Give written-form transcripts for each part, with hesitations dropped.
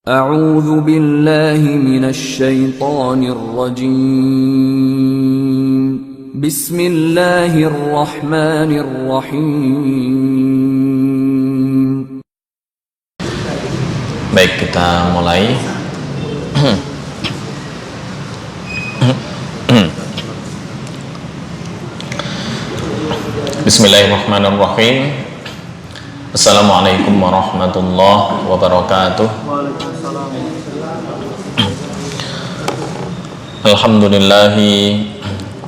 أعوذ بالله من الشيطان الرجيم بسم الله الرحمن الرحيم. Baik, kita mulai. Bismillahirrahmanirrahim. Assalamualaikum warahmatullahi wabarakatuh. Alhamdulillahi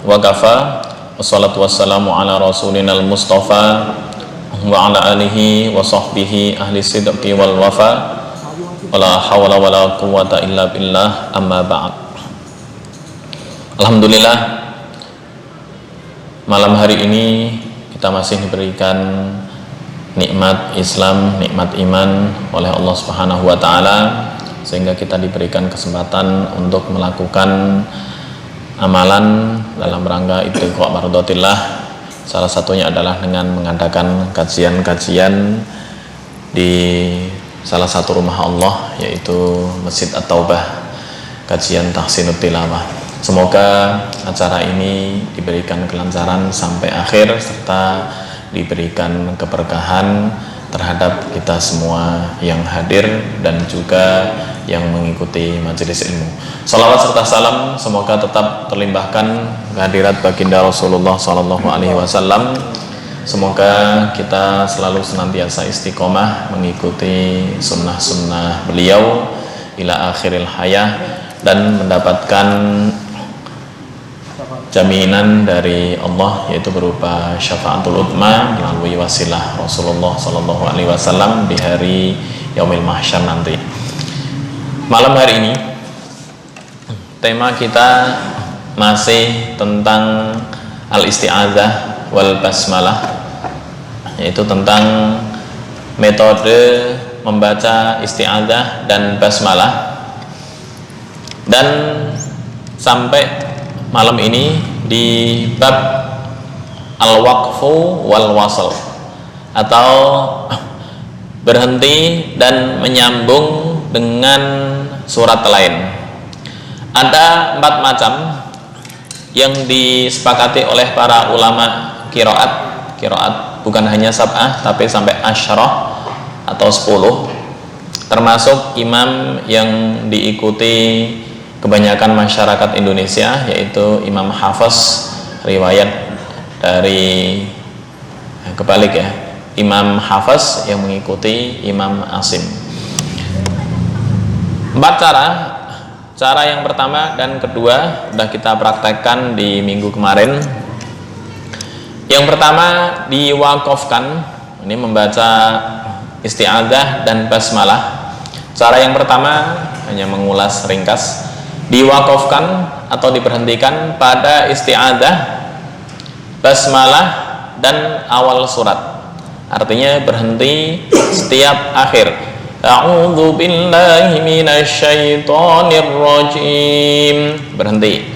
wa kafa, wassalatu wassalamu ala rasulina al-mustafa wa ala alihi wa sahbihi ahli sidqi wal wafa, wala hawla wala quwwata illa billah, amma ba'd. Alhamdulillah, malam hari ini kita masih diberikan nikmat Islam, nikmat iman oleh Allah Subhanahu wa taala, sehingga kita diberikan kesempatan untuk melakukan amalan dalam rangka ibtigha mardatillah. Salah satunya adalah dengan mengadakan kajian-kajian di salah satu rumah Allah, yaitu Masjid At-Taubah, kajian tahsinut tilawah. Semoga acara ini diberikan kelancaran sampai akhir, serta diberikan keberkahan terhadap kita semua yang hadir dan juga yang mengikuti majelis ilmu. Salawat serta salam semoga tetap terlimpahkan kehadirat baginda Rasulullah SAW. Semoga kita selalu senantiasa istiqomah mengikuti sunnah-sunnah beliau ila akhiril hayah, dan mendapatkan jaminan dari Allah, yaitu berupa syafaatul utma melalui wasilah Rasulullah SAW di hari yaumil mahsyar nanti. Malam hari ini tema kita masih tentang al-isti'adzah wal basmalah, yaitu tentang metode membaca isti'adzah dan basmalah. Dan sampai malam ini di bab al-waqfu wal wasl, atau berhenti dan menyambung dengan surat lain. Ada 4 macam yang disepakati oleh para ulama qiraat bukan hanya sab'ah tapi sampai asyarah atau 10, termasuk imam yang diikuti kebanyakan masyarakat Indonesia, yaitu Imam Hafiz, riwayat dari kebalik ya, Imam Hafiz yang mengikuti Imam Asim. 4 cara yang pertama dan kedua sudah kita praktekkan di minggu kemarin. Yang pertama, diwakafkan, ini membaca isti'adzah dan basmalah. Cara yang pertama hanya mengulas ringkas, diwakafkan atau diberhentikan pada isti'adzah, basmalah, dan awal surat. Artinya berhenti setiap akhir. A'udzu billahi minasyaitonir rajim, berhenti.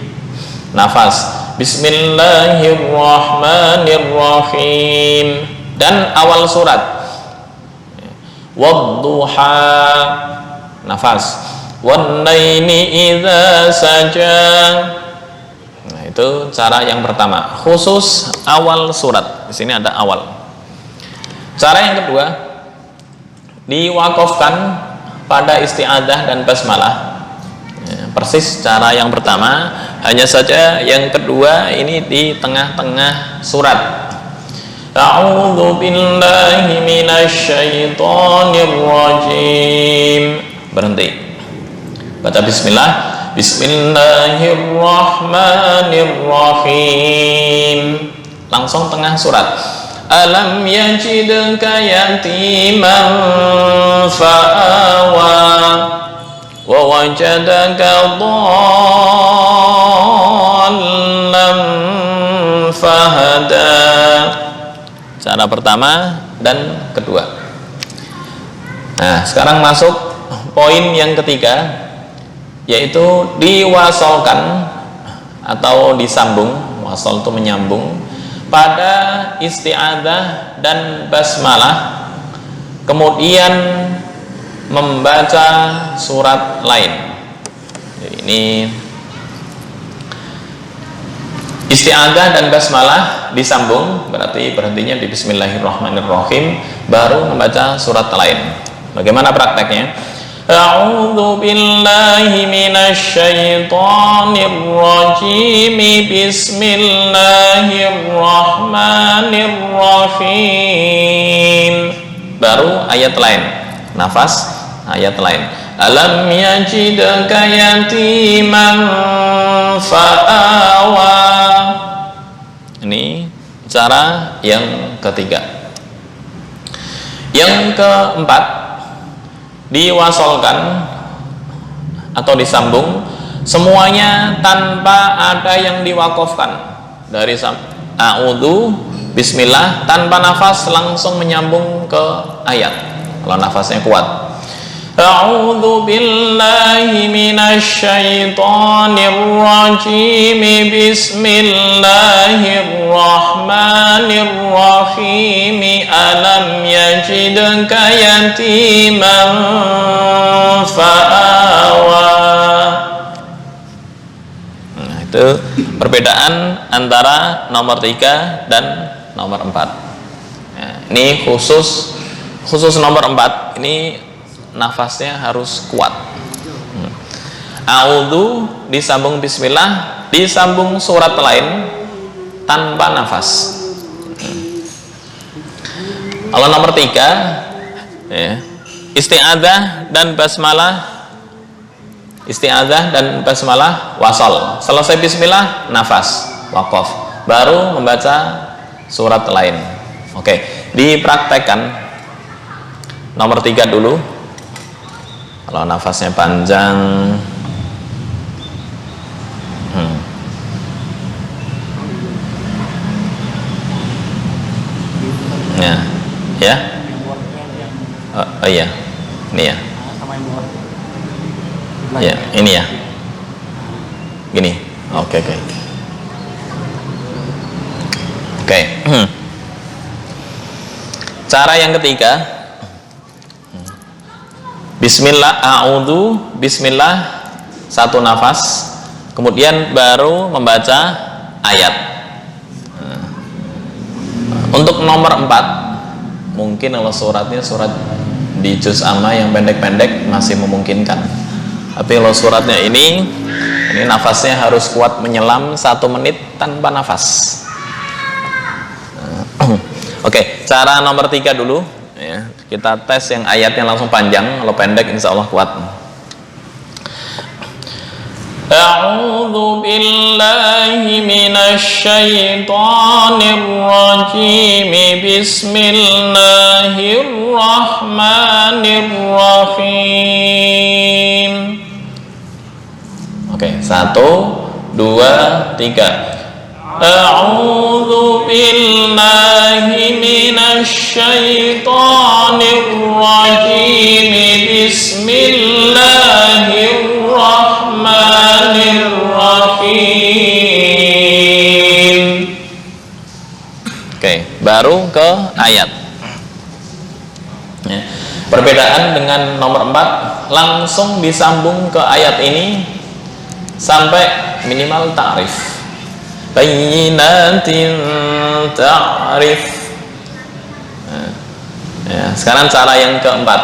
Nafas. Bismillahirrahmanirrahim, dan awal surat. Wadduha, nafas. Wan-laili idza saja. Nah, itu cara yang pertama, khusus awal surat. Di sini ada awal. Cara yang kedua, diwakafkan pada isti'adzah dan basmalah. Ya, persis cara yang pertama, hanya saja yang kedua ini di tengah-tengah surat. A'udzu billahi minasyaitonir rajim, berhenti. Baca bismillah. Bismillahirrahmanirrahim, langsung tengah surat. Alam yajidka yatiman fa'awa wa wajadaka dhallan fahada. Cara pertama dan kedua. Nah, sekarang masuk poin yang ketiga, yaitu diwasolkan atau disambung. Wasol itu menyambung pada isti'adzah dan basmalah, kemudian membaca surat lain. Jadi ini isti'adzah dan basmalah disambung, berarti berhentinya di bismillahirrahmanirrahim, baru membaca surat lain. Bagaimana prakteknya? A'udzu billahi minasyaitonir rajim. Bismillahirrahmanirrahim. Baru ayat lain. Nafas ayat lain. Alam yajidka yatiman fa'awa. Ini cara yang ketiga. Yang keempat, diwasolkan atau disambung semuanya tanpa ada yang diwakofkan. Dari a'udzu, bismillah, tanpa nafas langsung menyambung ke ayat kalau nafasnya kuat. A'udzu billahi minasyaitonir rajim. Bismillahirrahmanirrahim. Alam yajidka yatiman fa'awa. Nah, itu perbedaan antara nomor 3 dan nomor 4. Nah, ini khusus nomor 4 ini nafasnya harus kuat. A'udzu disambung bismillah, disambung surat lain tanpa nafas. Kalau nomor 3 ya, isti'adzah dan basmalah wasal. Selesai bismillah, nafas, waqaf, baru membaca surat lain. Oke, dipraktekkan. Nomor 3 dulu. Kalau nafasnya panjang, ya. Oh iya, ini ya. Ya, ini ya. Gini. Oke. Cara yang ketiga. Bismillah, a'udzu, bismillah, satu nafas, kemudian baru membaca ayat. Untuk nomor 4, mungkin kalau suratnya surat di juz amma yang pendek-pendek masih memungkinkan. Tapi kalau suratnya ini nafasnya harus kuat, menyelam 1 menit tanpa nafas. Oke, cara nomor 3 dulu. Ya, kita tes yang ayatnya langsung panjang. Kalau pendek insya Allah kuat. A'udzu billahi minasyaitonir rajim. Bismillahirrahmanirrahim. Oke, 1, 2, 3. A'udzu billahi minasyaitonir rajim. Bismillahirrahmanirrahim. Oke, baru ke ayat. Ya. Perbedaan dengan nomor 4, langsung disambung ke ayat ini sampai minimal ta'rif. Bayyinatin ta'rif. Ya, sekarang cara yang keempat.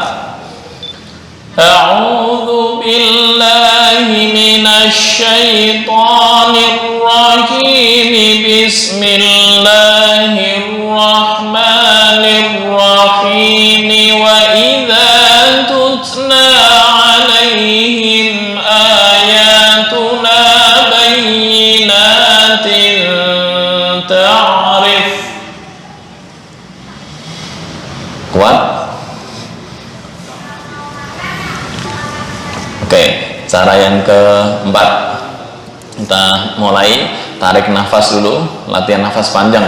A'udzu billahi minasyaitonir rajim. Bismillahirrahmanirrahim. Wa idza tutla 'alaihim ayatuna bayyinatin ta'rif. Kuat? Oke, cara yang keempat, kita mulai tarik nafas dulu, latihan nafas panjang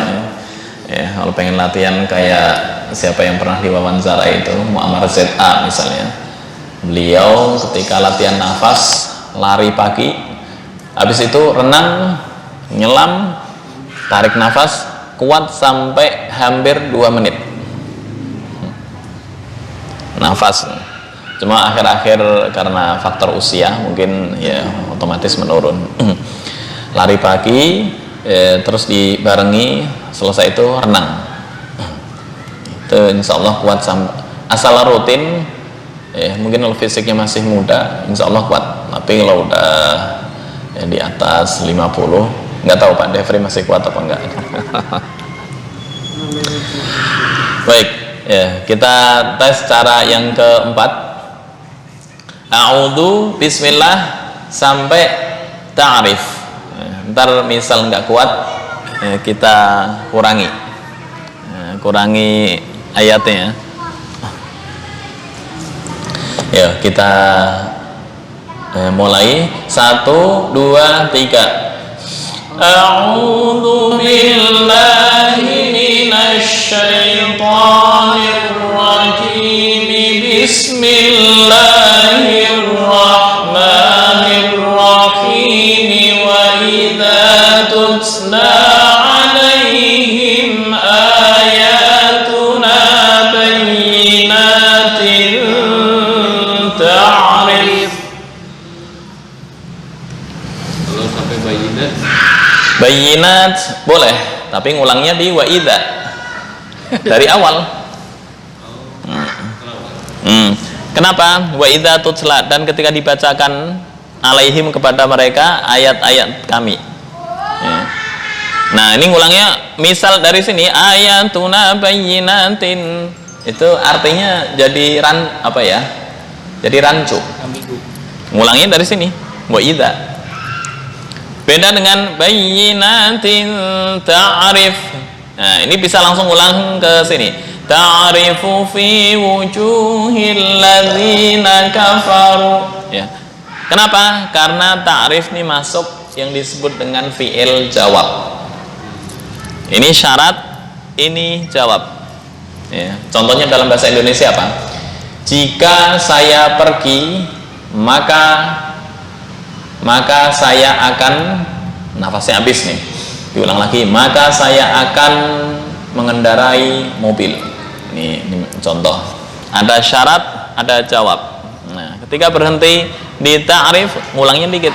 ya. Kalau pengen latihan kayak siapa yang pernah diwawancara itu, Muammar ZA misalnya, beliau ketika latihan nafas lari pagi, habis itu renang, nyelam, tarik nafas kuat sampai hampir 2 menit nafas. Cuma akhir-akhir karena faktor usia mungkin ya otomatis menurun. Lari pagi, terus dibarengi selesai itu renang. Itu insya Allah kuat asal rutin. Mungkin kalau fisiknya masih muda, insya Allah kuat. Tapi kalau udah di atas 50, nggak tahu Pak Devri masih kuat apa enggak. Baik, ya kita tes cara yang keempat. A'udzu bismillah sampai ta'rif. Ntar misal nggak kuat, kita kurangi ayatnya. Ya kita mulai 1, 2, 3. A'udzu billahi minasy syaithanir rajim. Bismillahirrahmanirrahim. Wa idza tutla 'alaihim ayatuna bayyinatin ta'rif. Kalau sampai Bayinat boleh, tapi ngulangnya di wa idza dari awal. Kenapa? Wa idza tutla, dan ketika dibacakan alaihim kepada mereka ayat-ayat kami. Nah, ini ngulangnya misal dari sini ayatuna bayyinatin, itu artinya jadi jadi rancu. Ngulangnya dari sini wa idza. Beda dengan bayyinatin ta'rif. Nah, ini bisa langsung ulang ke sini. Ta'rifu fi wujuhil ladzina kafaru. Ya. Kenapa? Karena ta'rif ini masuk yang disebut dengan fi'il jawab. Ini syarat, ini jawab. Ya. Contohnya dalam bahasa Indonesia apa? Jika saya pergi, maka saya akan, nafasnya habis nih, diulang lagi, maka saya akan mengendarai mobil. Ini contoh. Ada syarat, ada jawab. Nah, ketika berhenti di ta'rif, ngulangnya dikit.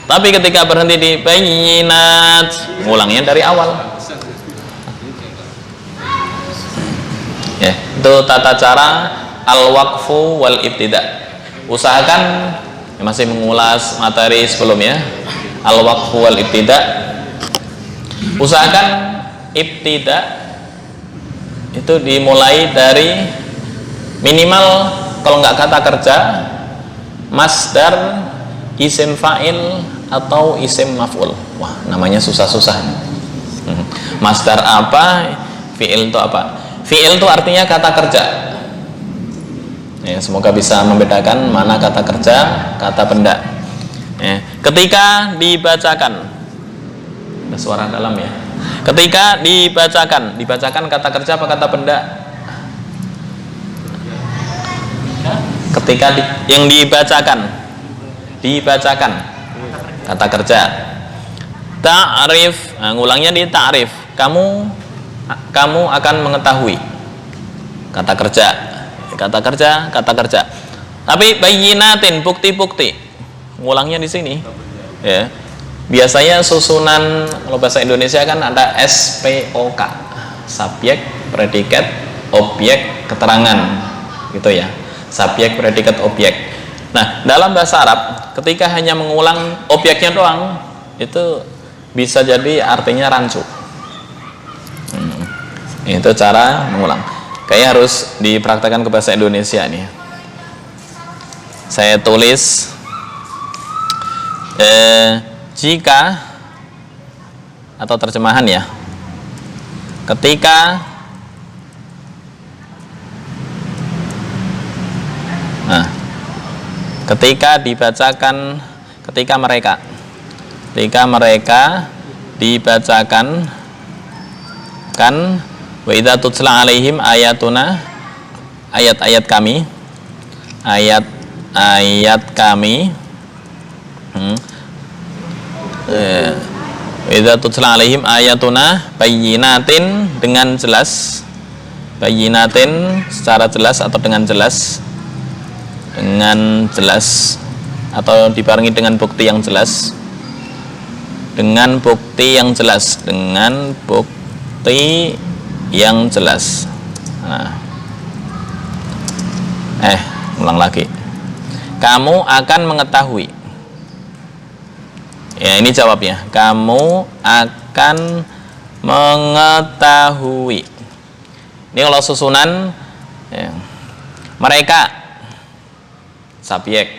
Tapi ketika berhenti di bayyinat, ngulangnya dari awal. Ya, itu tata cara al-waqfu wal ibtida. Usahakan, masih mengulas materi sebelumnya, al-waqfu wal ibtida. Usahakan ibtida itu dimulai dari minimal, kalau nggak kata kerja, masdar, isim fa'il atau isim maf'ul. Wah, namanya susah-susah. Masdar apa, fi'il itu apa? Fi'il itu artinya kata kerja. Ya, semoga bisa membedakan mana kata kerja, kata benda. Ya, ketika dibacakan, ada suara dalam ya. Ketika dibacakan kata kerja apa kata benda? Ketika yang dibacakan kata kerja. Ta'rif, nah, ngulangnya di ta'rif. Kamu akan mengetahui. Kata kerja. Tapi bayyinatin, bukti-bukti. Ngulangnya di sini. Ya. Biasanya susunan, kalau bahasa Indonesia kan ada SPOK, subjek, predikat, objek, keterangan, gitu ya. Subjek, predikat, objek. Nah, dalam bahasa Arab, ketika hanya mengulang objeknya doang, itu bisa jadi artinya rancu. Itu cara mengulang. Kayaknya harus dipraktekkan ke bahasa Indonesia nih. Saya tulis jika, atau terjemahan ya, ketika, nah, ketika dibacakan, ketika mereka dibacakan kan, wa idza tutla alaihim ayatuna, ayat-ayat kami, ayat-ayat kami, idza tutla alaihim ayatuna bayyinatin, dengan jelas, bayyinatin secara jelas atau dengan jelas, dengan jelas atau dibarengi dengan bukti yang jelas. Dengan bukti yang jelas, dengan bukti yang jelas. Nah. Ulang lagi. Kamu akan mengetahui. Ya, ini jawabnya. Kamu akan mengetahui. Ini kalau susunan ya. Mereka subjek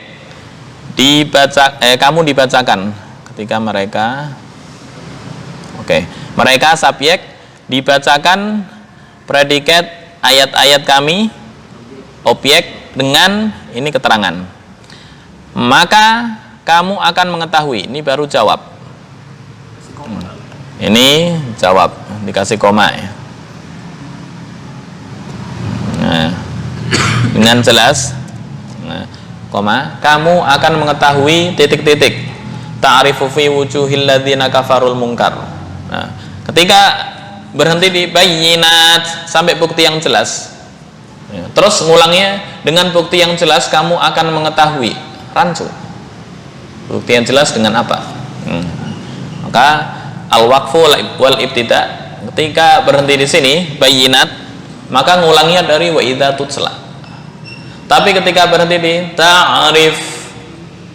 kamu dibacakan ketika mereka mereka subjek dibacakan predikat ayat-ayat kami objek dengan ini keterangan. Maka kamu akan mengetahui. Ini baru jawab. Ini jawab dikasih koma ya. Nah, dengan jelas. Nah, koma. Kamu akan mengetahui titik-titik. Ta'rifu fi wujuhil ladzina kafarul munkar. Nah, ketika berhenti di bayyinat sampai bukti yang jelas. Ya, terus ngulangnya dengan bukti yang jelas kamu akan mengetahui. Rancu. Bukti yang jelas dengan apa? Maka al-waqfu wal ibtida, ketika berhenti di sini bayyinat, maka ngulangnya dari wa idza tutsla. Tapi ketika berhenti di ta'rif,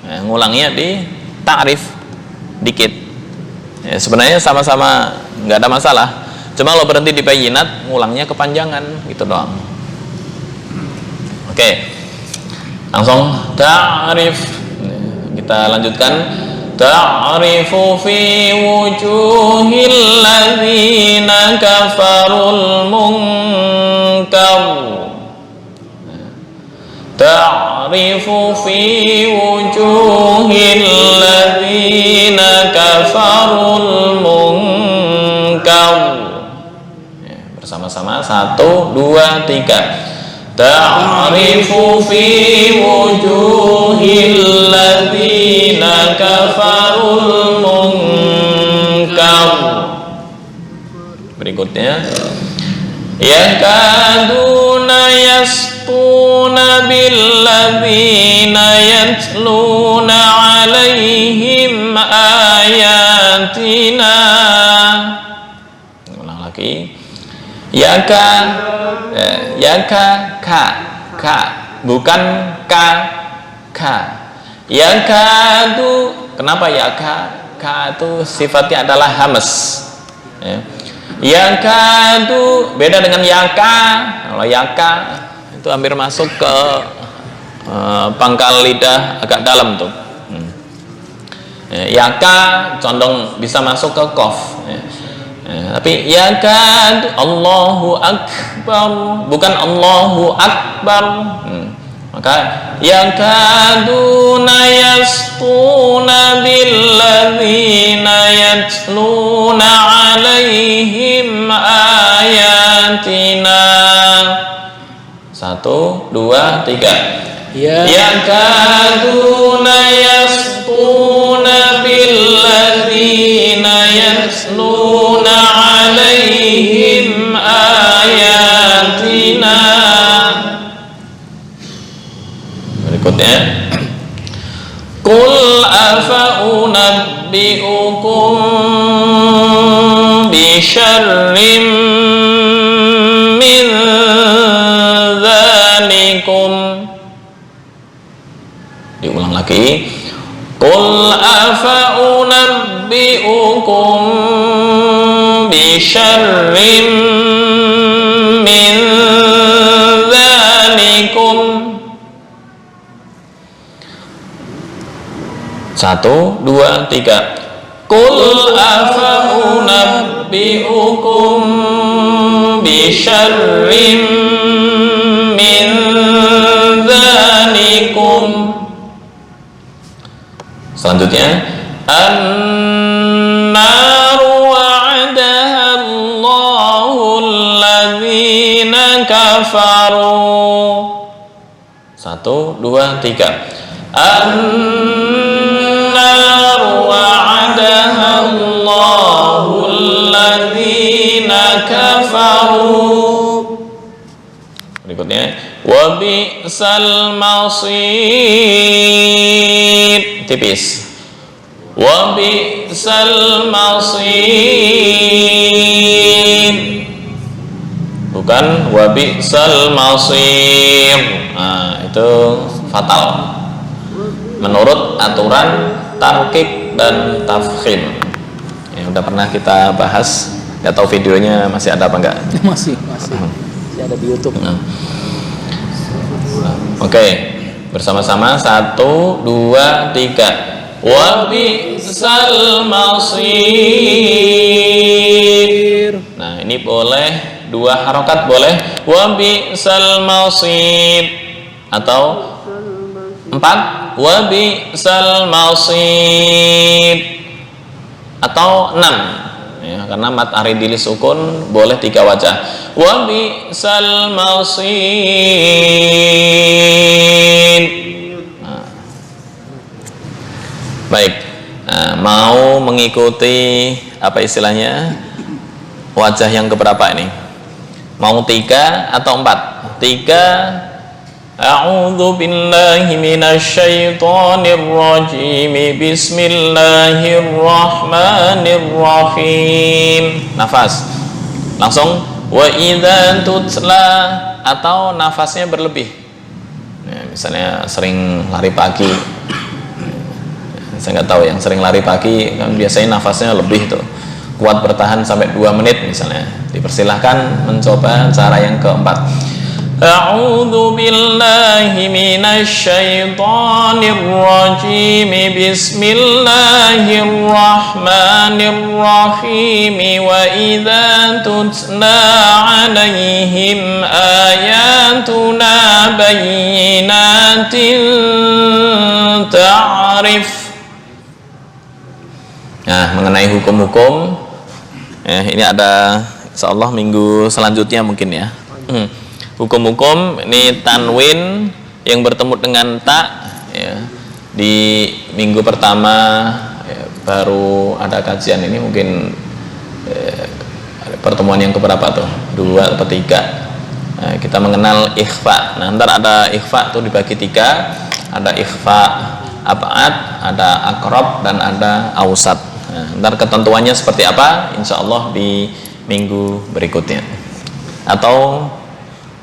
ya, ngulangnya di ta'rif dikit. Ya, sebenarnya sama-sama nggak ada masalah. Cuma kalau berhenti di bayyinat, ngulangnya kepanjangan gitu doang. Oke. Langsung ta'rif. Kita lanjutkan. Ta'rifu fi wujuhil ladzina kafarul munkar. Ta'rifu fi wujuhil ladzina kafarul munkar. Bersama-sama 1, 2, 3. Ta'rifu fi wujuhil ladzina kafarul munkar. Berikutnya, yakaduna yasquna bil ladzina yatluna alaihim ayatina. Ulang lagi. Yaka bukan ka. Yakadu, kenapa ka itu sifatnya adalah hamas ya. Yakadu beda dengan yaka. Kalau yaka itu hampir masuk ke pangkal lidah agak dalam tuh. Yaka condong bisa masuk ke qaf ya. Tapi yakad Allahu akbar, bukan Allahu akbar. Maka yakaduna yasquna bil ladzina yatluna alaihim ayatina. 1, 2, 3. Yakaduna yasquna bil ladzina yatluna alaihim ayatina. Berikutnya, qul afa unabbi'ukum bi syarrim min dzalikum. Diulang lagi. Qul afa unabbi'ukum bi syarrim min dzalikum. 1, 2, 3. Qul afa unabbi'ukum bi syarrim min dzalikum. Selanjutnya, an-naru wa'adaha Allahu alladzina kafaru. 1, 2, 3. An-naru wa'adaha Allahu alladzina kafaru. Berikutnya, Wa bi'sal masir. Tipis. Wa bi'sal masir. Bukan wa bi'sal masir. Nah, itu fatal menurut aturan tarkik dan tafkhim. Ya, udah pernah kita bahas. Nggak tahu videonya masih ada apa enggak? Masih ada di YouTube. Oke, bersama-sama 1, 2, 3. Wa bi'sal masir. Nah, ini boleh 2 harokat boleh. Wa bi'sal masir atau 4. Wa bi'sal masir atau 6. Ya, karena mat aridil sukun boleh 3 wajah. Wa bi'sal masir. Nah. Baik. Nah, mau mengikuti apa istilahnya wajah yang keberapa ini? Mau 3 atau 4? 3. A'udzu billahi minasyaitonir rajim. Bismillahirrahmanirrahim. Nafas. Langsung wa idza tutla atau nafasnya berlebih. Ya, misalnya sering lari pagi. Saya nggak tahu yang sering lari pagi kan biasanya nafasnya lebih tuh. Kuat bertahan sampai 2 menit misalnya. Dipersilahkan mencoba cara yang keempat. A'udzu billahi minasyaitonir rajim. Bismillahirrahmanirrahim. Wa idza tutla 'alaihim ayatuna bayyinatin ta'rif. Nah, mengenai hukum-hukum ini ada insyaallah minggu selanjutnya mungkin ya. Hukum-hukum ini tanwin yang bertemu dengan ta ya. Di minggu pertama ya, baru ada kajian ini mungkin pertemuan yang keberapa tuh? 2 atau 3. Nah, kita mengenal ikhfa. Nah, ntar ada ikhfa tuh dibagi 3. Ada ikhfa ab'ad, ada akrab dan ada ausat. Nah, ntar ketentuannya seperti apa? Insya Allah di minggu berikutnya. Atau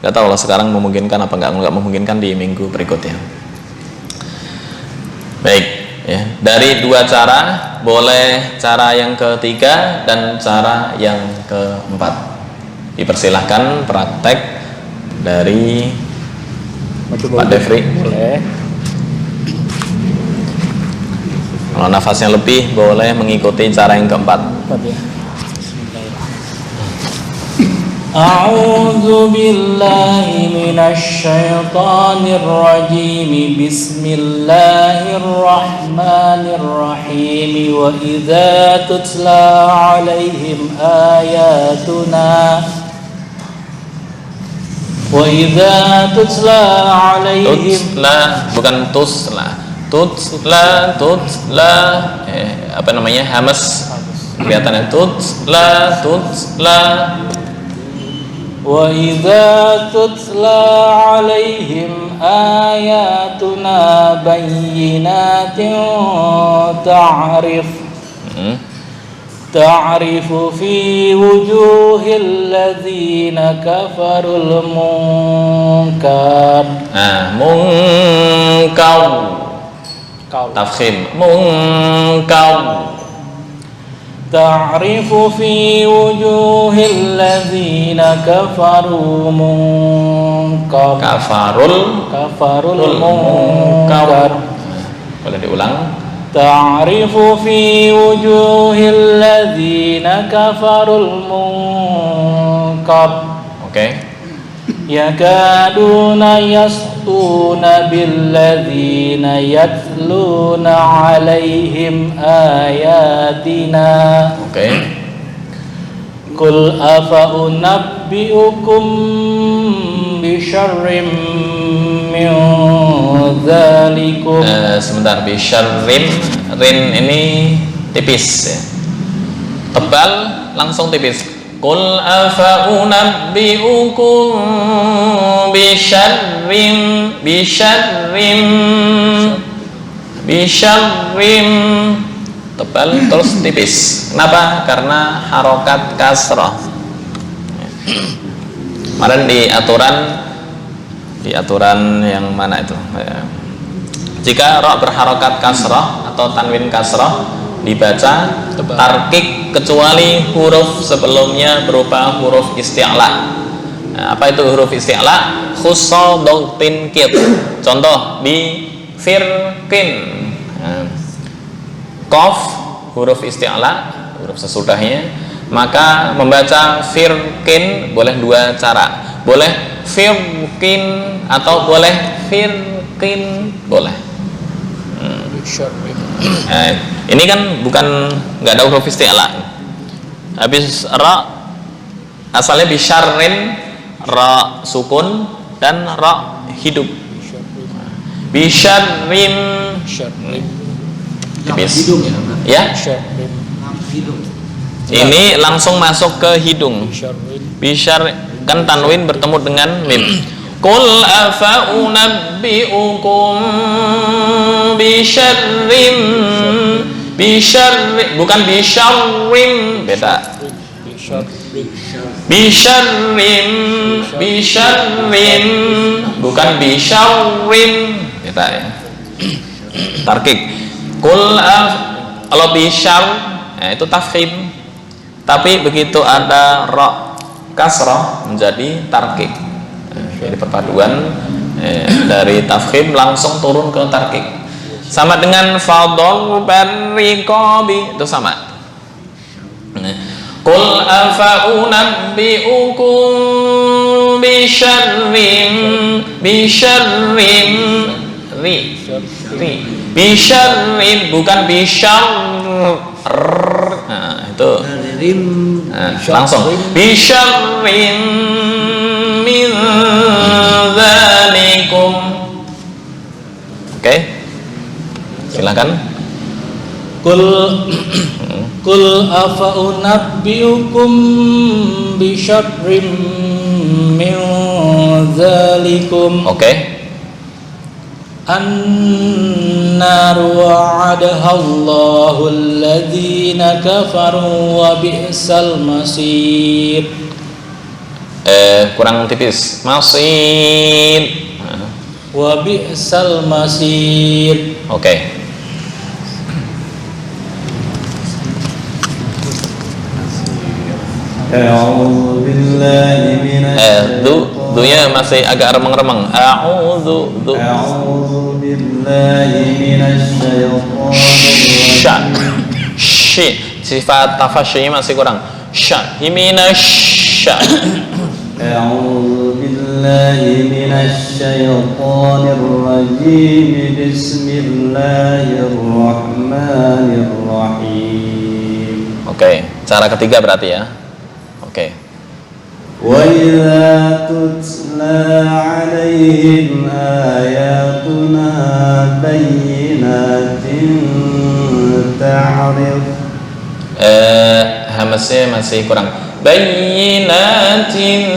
nggak tahu lah sekarang memungkinkan apa nggak memungkinkan di minggu berikutnya. Baik, ya. Dari 2 cara, boleh cara yang ketiga dan cara yang keempat. Dipersilahkan praktek dari Pak Devri. Boleh. Kalau nafasnya lebih, boleh mengikuti cara yang keempat. A'udzu billahi minasyaitonir rajim. Bismillahirrahmanirrahim. Wa idza tutla 'alaihim ayatuna wa idza tutla 'alaihim tutla bukan tusla. Tutla apa namanya? Hamas. Kelihatannya tutla. وَإِذَا تُتْلَى عَلَيْهِمْ آيَاتُنَا بَيِّنَاتٍ تَعْرِفُ فِي وُجُوهِ الَّذِينَ كَفَرُوا الْمُنكَرَ. Munkar. Tafkhim. Munkar. تعرف في وجوه الذين كفروا منكر. كفروا المنكر. Boleh diulang. تعرف في وجوه الذين كفروا المنكر. Oke. يكادون يسطون بالذين يتلون عليهم آياتنا. Oke. قل أفأنبئكم بشر من ذلكم. Sebentar, bisyarrim. Rin ini tipis ya. Tebal langsung tipis. Qul afa unabbi'ukum bisyarrim tebal terus tipis. Kenapa? Karena harokat kasrah. Kemarin di aturan yang mana itu? Jika ra berharokat kasrah atau tanwin kasrah dibaca tarkik kecuali huruf sebelumnya berupa huruf isti'la. Nah, apa itu huruf isti'la? Khussa dogtin kit. Contoh di firkin. Nah, qaf huruf isti'la, huruf sesudahnya, maka membaca firkin boleh dua cara. Boleh firkin atau boleh firkin, boleh. Nah, ini kan nggak ada huruf isti'la. Habis ra asalnya bisyarrin, ra sukun dan ra hidup. Bisyarrim tipis. Ya. Ini langsung masuk ke hidung. Bisyar kan tanwin bertemu dengan mim. Qul afa unabbi'ukum bisyarrim bukan bisyarrim, beda. Bisyarrim bukan bisyarrim, beda ya. Tarkik. Kalau bisyar itu tafkhim, tapi begitu ada ra kasrah menjadi tarkik. Jadi perpaduan dari tafkhim langsung turun ke tarkik. Sama dengan fadhal barriqabi, itu sama. Qul afa unabbi'ukum bisyarrin bukan bisyar. Nah, itu. Langsung bisyarrin min dzalikum. Oke. Silakan. Qul afa unabbi'ukum bisyarrim min dzalikum. Oke. An-naru wa'adaha Allahu alladhina kafaru wa bi'sal masir. Kurang tipis. Masir. Wa bi'sal masir. Oke. A'udzu billahi minasy dunya masih agak remeng-remeng. A'udzu billahi minasy syaitonir rajim. Sifat tafasyi masih kurang. Minasy. A'udzu billahi minasy syaitonir rajim. Bismillahirrahmanirrahim. Oke, cara ketiga berarti ya. Oke. Wa idza tutla 'alaihim ayatuna bayyinatin ta'rif. Hamasnya masih kurang. Bayyinatin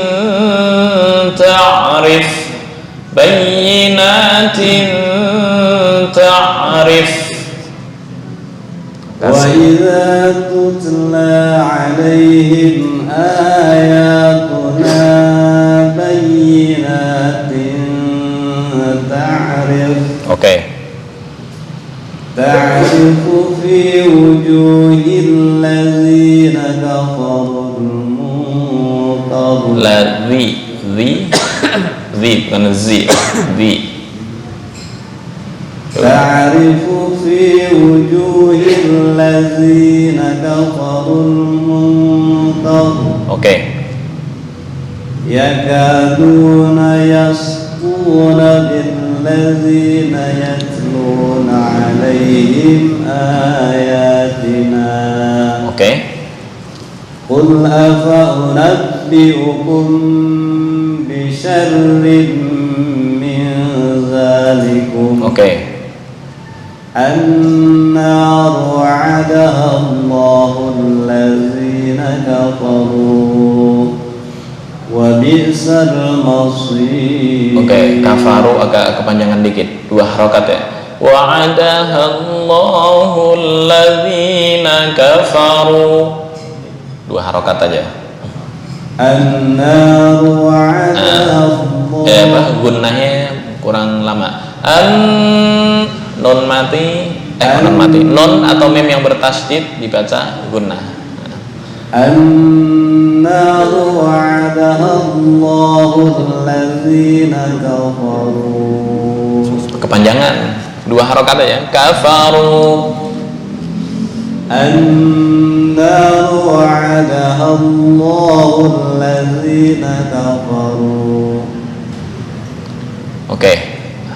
ta'rif. وَإِذَا تُتْلَى عَلَيْهِمْ آيَاتُنَا بَيِّنَاتٍ تَعْرِفُ فِي وُجُوهِ الَّذِينَ كَفَرُوا الْمُنكَرَ bukan zi. تعرف في وجوه الذين كفروا المنكر يكادون يسطون بالذين يتلون عليهم آياتنا قل أفأنبئكم بشر من ذلكم النار وعدها الله الذين الذين كفروا وبئس المصير. Oke, kafaru agak kepanjangan dikit, 2 harokat ya. Wa'adahallahu alladhina kafaru, 2 harokat aja. An-nar wa'adahallahu. Gunnahnya kurang lama. Non mati, non mati. Non atau mim yang bertasydid dibaca gunnah. An-nar wa'adahallahu alladhina kafaru. Kepanjangan, 2 harokat aja. Kafaru. An-nar wa'adahallahu alladhina kafaru. Oke,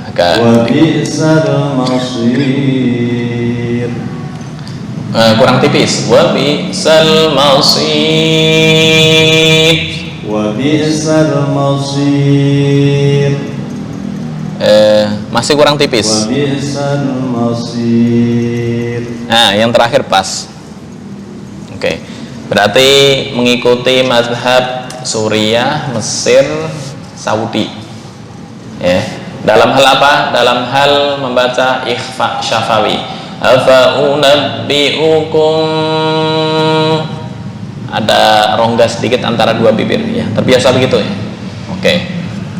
agak Wa bi'sal masir. kurang tipis. Wa bi'sal masir. Wa bi'sal masir. Masih kurang tipis. Wa bi'sal masir. Nah, yang terakhir pas. Oke, berarti mengikuti mazhab Suriah, Mesir, Saudi. Ya, dalam hal apa? Dalam hal membaca ikhfa syafawi. Afa unabbiukum, ada rongga sedikit antara 2 bibir ya. Terbiasa begitu ya. Oke.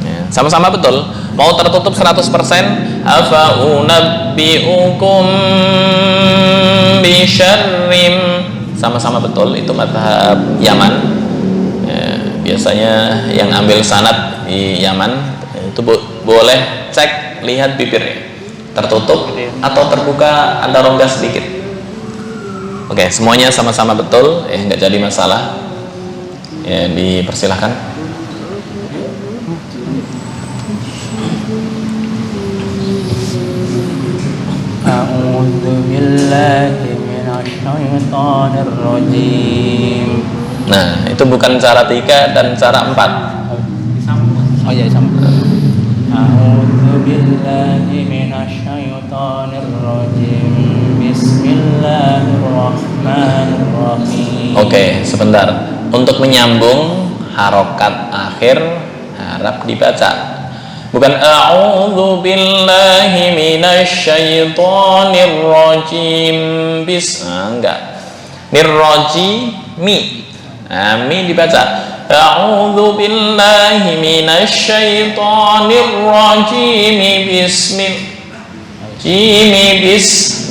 Ya, sama-sama betul. Mau tertutup 100%. Afa unabbiukum bi syarrim, sama-sama betul. Itu mazhab Yaman. Ya, biasanya yang ambil sanad di Yaman itu boleh cek, lihat bibirnya tertutup atau terbuka, ada rongga sedikit. Oke, semuanya sama-sama betul, nggak jadi masalah. Ya, dipersilahkan. A'udzu billahi minasyaitonir rajim. Nah, itu bukan cara 3 dan cara 4. Oh iya, sama. A'udzu billahi minasyaitonir rajim. Bismillahirrahmanirrahim. Oke, sebentar. Untuk menyambung harokat akhir harap dibaca. Bukan a'udzu billahi minasyaitonir rajim. Enggak. Nirrajimi. Nah, mi dibaca. A'udzu billahi minasyaitonir rajim.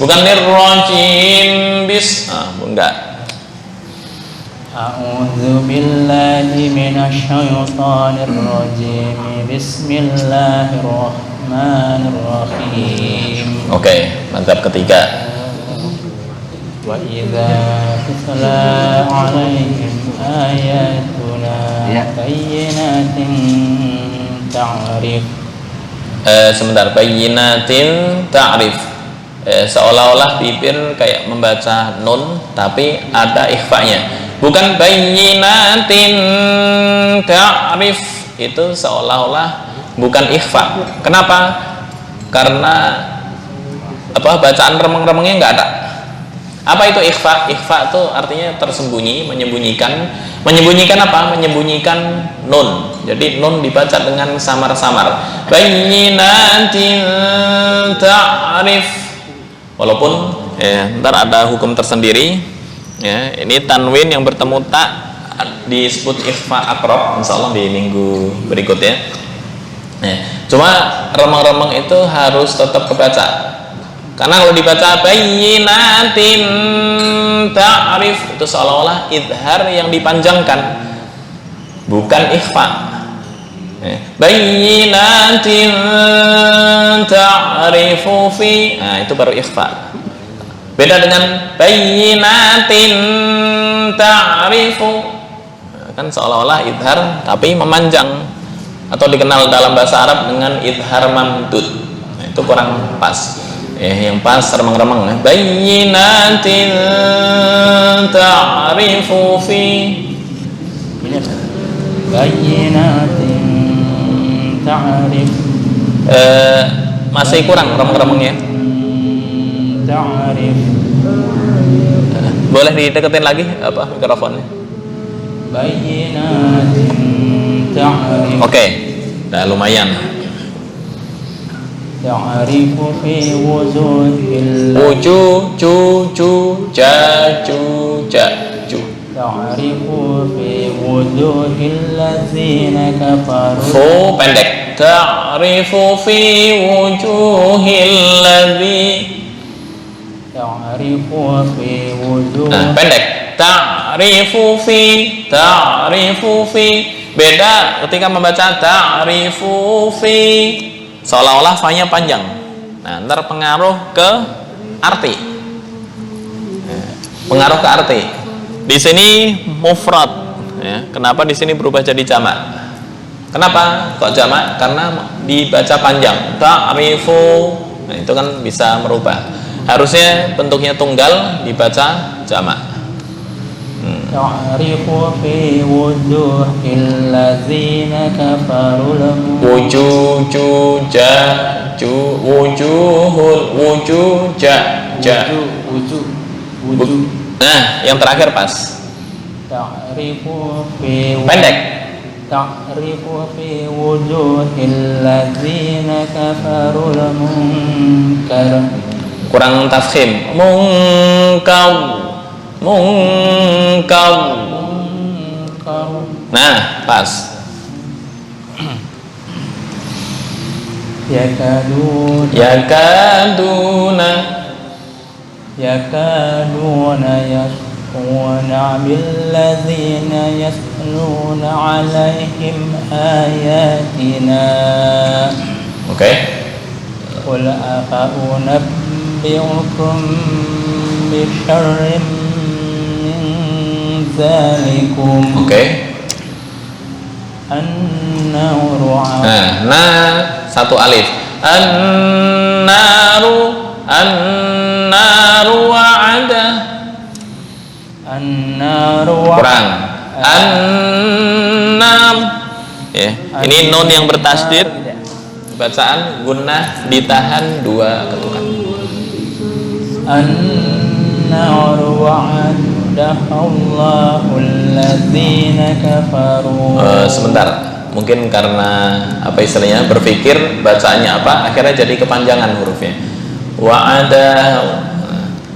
Bukan nirrajim enggak. A'udzu billahi minasyaitonir rajim. Bismillahirrahmanirrahim. Oke, mantap ketiga. Wa idza tutla 'alaihim ayatuna bayyinatin ta'rif. Sebentar, bayyinatin ta'rif. Seolah-olah bibir kayak membaca nun tapi ada ikhfanya. Bukan bayyinatin ta'rif, itu seolah-olah bukan ikhfa. Kenapa? Karena bacaan remeng-remengnya nggak ada. Apa itu ikhfa? Ikhfa itu artinya tersembunyi, menyembunyikan. Menyembunyikan apa? Menyembunyikan nun. Jadi nun dibaca dengan samar-samar. Bayyinatin ta'rif. Walaupun ntar ada hukum tersendiri. Ya, ini tanwin yang bertemu ta disebut ikhfa aqrab, insyaallah di minggu berikutnya. Cuma remeng-remeng itu harus tetap kebaca. Karena kalau dibaca bayyinatin ta'rif itu seolah-olah idhar yang dipanjangkan, bukan ikhfa. Bayyinatin ta'rifu fi, nah itu baru ikhfa. Beda dengan bayyinatin ta'rifu, kan seolah-olah idhar tapi memanjang, atau dikenal dalam bahasa Arab dengan idhar mamdud. Nah, itu kurang pas. Yang pas remeng-remeng. Bayyinatin ta'rifu fi, Bayyinatin ta'rif. Masih kurang remeng-remengnya. Ta'rif. Boleh dideketin lagi mikrofonnya. بينات تعرف Oke, udah lumayan. تعرف في وجوه Wuju, cu, cu, ja, cu, ja, cu. تعرف في وجوه الذين كفروا Fu pendek. Ta'rifu fi wujuhil ladzi. تعرف في وجوه Nah, pendek. Ta'rifu fi. Beda ketika membaca ta'rifu fi. Seolah-olah fa-nya panjang. Nah, ntar pengaruh ke arti. Pengaruh ke arti. Di sini mufrad, ya. Kenapa di sini berubah jadi jamak? Kenapa kok jamak? Karena dibaca panjang. Ta'rifu. Nah, itu kan bisa merubah. Harusnya bentuknya tunggal dibaca jamak. تعرف في وجوه الذين كفروا Wujuh, cu, ja, cu, wujuhul, wujuh, ja, ja. وجوه Nah, yang terakhir pas. تعرف في Pendek. تعرف في وجوه الذين كفروا المنكر Kurang tafkhim. Mungkar. Nah, pas. Yakaduna يسقون بالذين يتلون عليهم آياتنا Oke. قل أفأنبئكم بشر من ذلكم Oke. النار Nah, satu alif. An-naru wa'ada. النار Kurang. An-nam. Ya, ini nun yang bertasdid. Bacaan gunnah ditahan 2 ketukan. النار وعدها الله الذين كفروا Sebentar, mungkin karena apa istilahnya berpikir bacaannya apa, akhirnya jadi kepanjangan hurufnya. Wa'ada,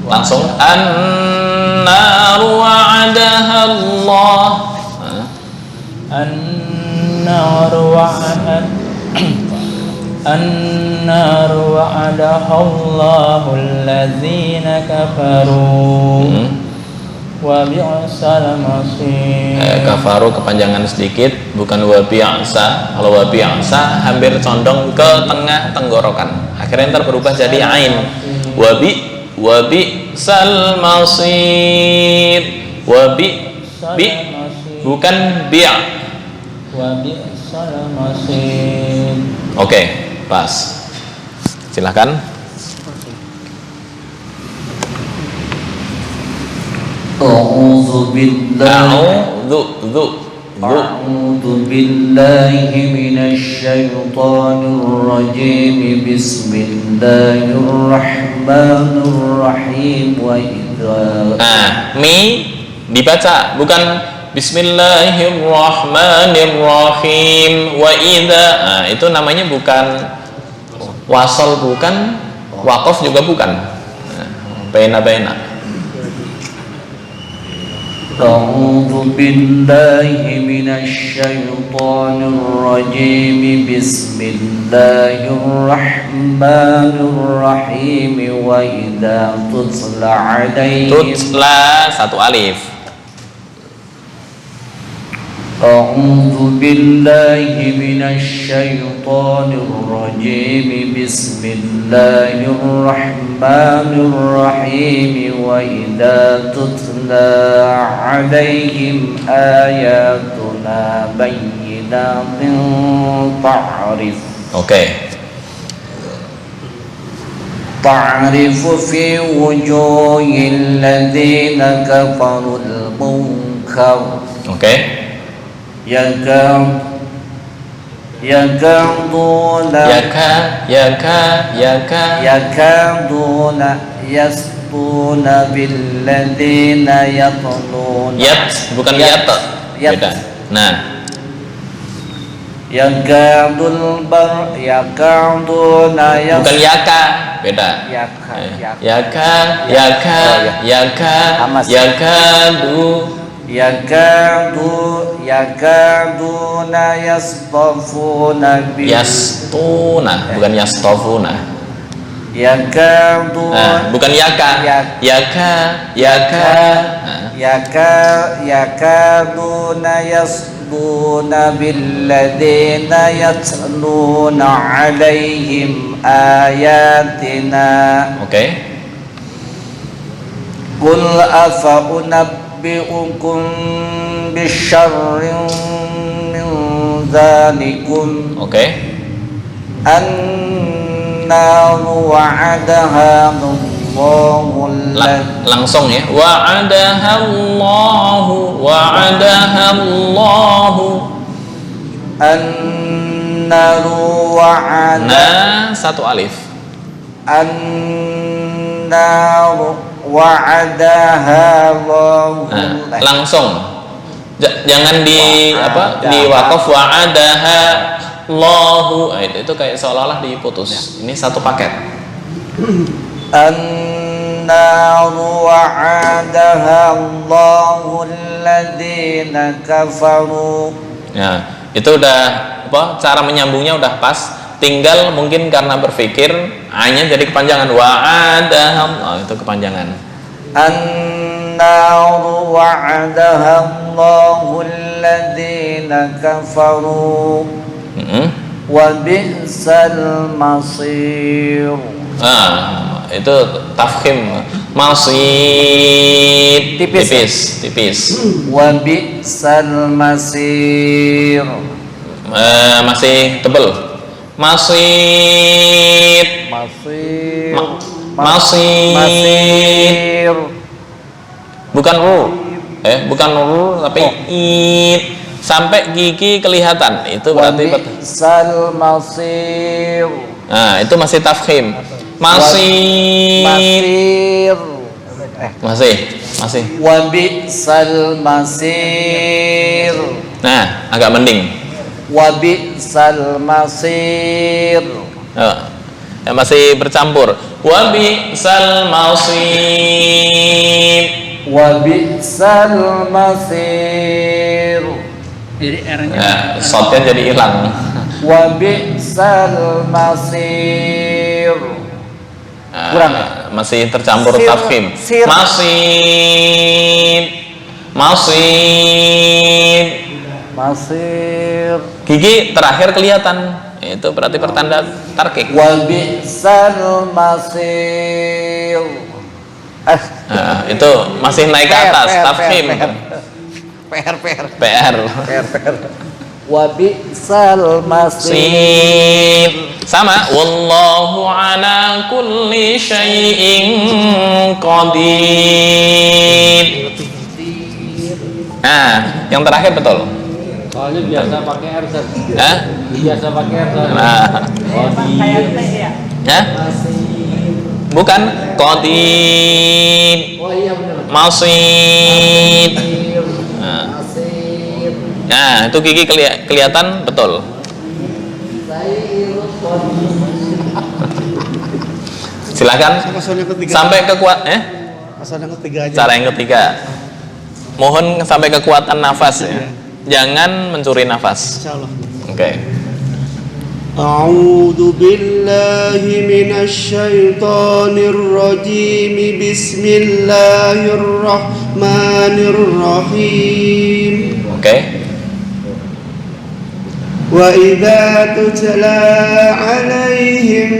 langsung an-naru wa'adaha Allah. النار وعدها الله الذين كفروا وبئس المصير. Kafaru kepanjangan sedikit, bukan wabi'sa. Kalau wabi'sa hampir condong ke tengah tenggorokan. Akhirnya ntar berubah jadi ain. Wabi'sal masir. Bi bukan bi'. وبئس المصير. Oke, pas. Silahkan. أعوذ بالله أعوذ بالله من الشيطان الرجيم بسم الله الرحمن الرحيم وإذا Mi dibaca bukan Bismillahirrahmanirrahim wa idza. Nah, itu namanya bukan wasal, bukan waqaf, juga bukan. Baina. أعوذ بالله من الشيطان الرجيم بسم الله الرحمن الرحيم وإذا تتلى عليهم Tutla satu alif. أعوذ بالله من الشيطان الرجيم بسم الله الرحمن الرحيم وإذا تتلى عليهم آياتنا بينات تعرف في وجوه الذين كفروا المنكر يكادون يسطون بالذين يتلون Bukan beda. Nah, yakadul bar yakaduna bukan yaka, beda. yakaduna yastafuna bil Yastuna, bukan yastafuna. Bukan yaka. yakaduna yasduna billadina yatluna alaihim ayatina. Oke. Qul afa unabbi'ukum bisyarrin min dzalikum. Oke. An-naru wa'adaha Allahu langsung ya. Wa'adaha Allahu. An-naru wa'adaha. Nah, satu alif. An-naru wa'adaha Allahu. Nah, langsung. Jangan di di wakaf wa'adaha Allahu. Itu kayak seolah-olah diputus. Ini satu paket. An-naru wa'adaha Allahu alladhina kafaru. Ya, itu udah cara menyambungnya udah pas. Tinggal mungkin karena berpikir A-nya jadi kepanjangan wa'adaha. Itu kepanjangan. An-naru wa'adaha Allahu alladhina kafaru. Wa bi'sal masir. Itu tafkhim. Masir tipis. Wa bi'sal masir. Masih tebel. Masir. Bukan bukan tapi it. Sampai gigi kelihatan, itu berarti bi'sal masir. Nah, itu masih tafkhim. Masih. Wa bi'sal masir. Nah, agak mending. Wa bi'sal masir. Masih bercampur. Wa bi'sal masir. Wa bi'sal masir. Jadi R-nya shotnya jadi hilang. Wa bi'sal masir. Kurang ya? Masih tercampur tafkhim. Masir. Gigi terakhir kelihatan. Itu berarti pertanda tarkik. Wa bi'sal masir. Itu masih naik ke atas tafkhim. PR. Wa bi'sal masir. Sama. Wallahu ala kulli syai'in qadir. Yang terakhir betul. soalnya biasa pakai R. Biasa pakai R. Bukan qadir. Masid. Nah, itu gigi kelihatan betul. Silakan sampai cara yang ketiga. Mohon sampai kekuatan nafas ya. Jangan mencuri nafas. Oke. A'udzu billahi minasy syaithanir rajim. Bismillahirrahmanirrahim. Oke. Wa idza tutla 'alaihim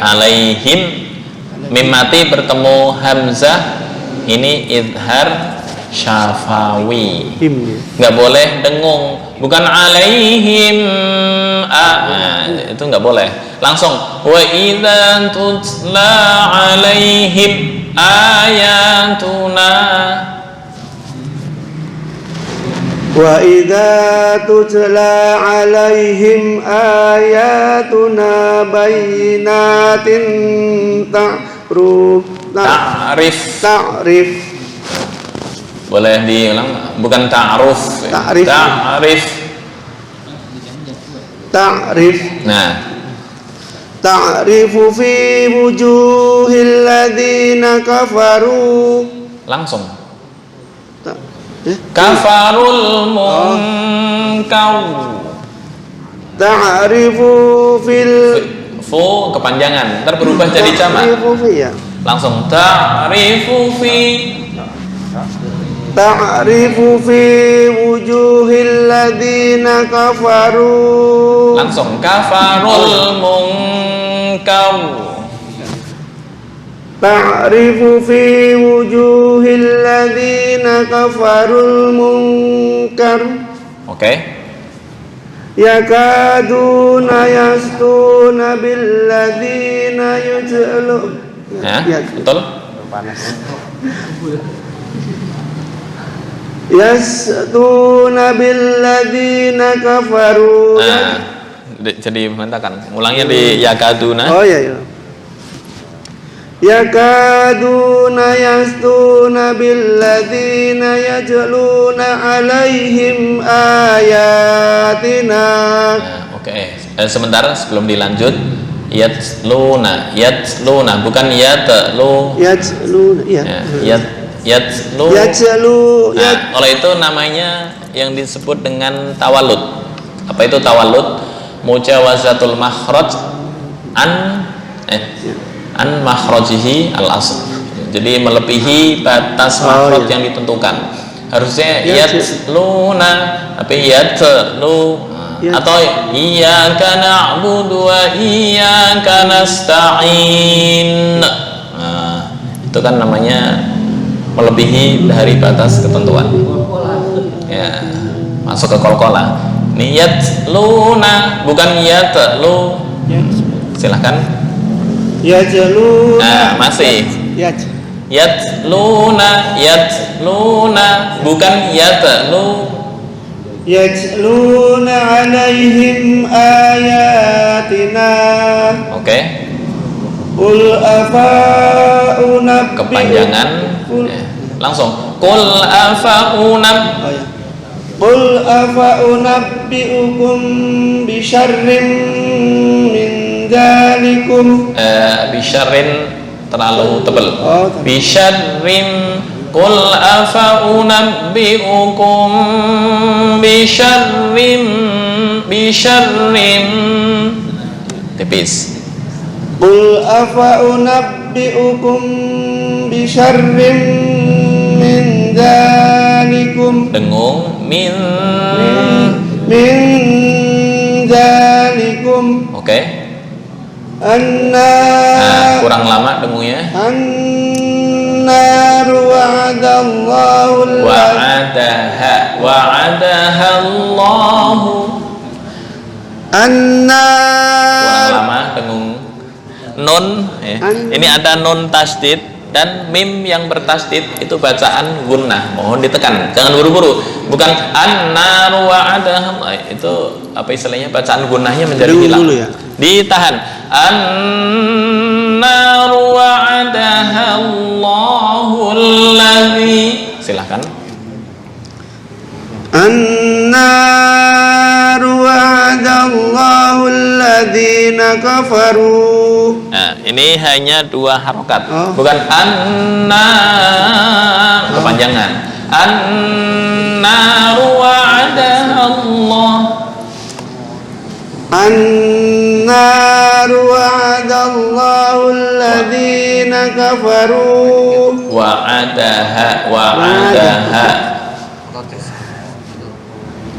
alaihim mim mati bertemu hamzah, ini idhar syafawi, nggak boleh dengung, bukan alaihim itu nggak boleh, langsung wa idza tutla alaihim ayatuna. Wa idza tutla 'alaihim ayatuna bayyinatin ta'rif Boleh diulang, bukan ta'aruf. Ta'rif. Ta'rif. Ta'rif. Nah, Ta'rifu fi wujuhil ladzina kafaru. langsung. Ta- Kafarul munkar. Ta'rifu fil Fu kepanjangan, ntar berubah jadi jamak. Ta'rifu fi ya. Langsung ta'rifu fi. Ta'rifu fi wujuhil ladzina kafaru. Langsung kafarul munkar. Ta'rifu fi wujuhil ladzina kafarul munkar. Oke. Yakaduna yastuna bil ladzina yujlu. Ya, betul. Yastuna bil ladzina kafaru. Nah, jadi mengatakan ulangnya di yakaduna. Oh iya iya. Yakaduna yastuna bil ladzina yajluna alaihim ayatina. Nah, oke. Sebentar sebelum dilanjut, yatluna bukan yatlu. Yajluna iya. Ya, yatlu. Yajlu Nah, kalau itu namanya yang disebut dengan tawalud. Apa itu tawalud? Mujawazatul makhraj an makhrajihi al asl. Jadi melebihi batas makhraj yang ditentukan. Harusnya yatluna, tapi yatlu. Atau iyyaka na'budu wa iyyaka nasta'in. Nah, itu kan namanya melebihi dari batas ketentuan. Ya, masuk ke qalqalah. Niyat luna bukan yatlu. Silahkan. Yajluna. Nah, masih. Yatluna bukan yatlu. Yajluna alaihim ayatina. Oke. Qul afa'unabbi'u. Kepanjangan. Langsung. Qul afa'unab. Oh ya. Qul afa'unabbi'ukum bisyarrin min dzalikum. Bisyarrin terlalu tebal. Oh, Bisyarrin. Qul afa'unabbi'ukum bisyarrin tipis. Qul afa'unabbi'ukum bisyarrin min dzalikum. Dengung min dzalikum. Oke. Anna Kurang lama dengungnya. Annaru wa'adallahu Wa'adaha Allahu. Kurang lama dengung nun. Ini ada nun tasdid dan mim yang bertasdid, itu bacaan gunnah. Mohon ditekan, jangan buru-buru. Bukan annaru wa'adaha, itu apa istilahnya, bacaan gunnahnya menjadi hilang. Ya. Ditahan. Annaru wa'adaha Allahu alladzi. Silahkan. Annaru wa'adallahu alladzina kafaru. Nah, ini hanya 2 harokat, bukan annar kepanjangan. Annaru wa'adaha Allah. Annaru wa'adallahu alladzina kafaru. Wa'adaha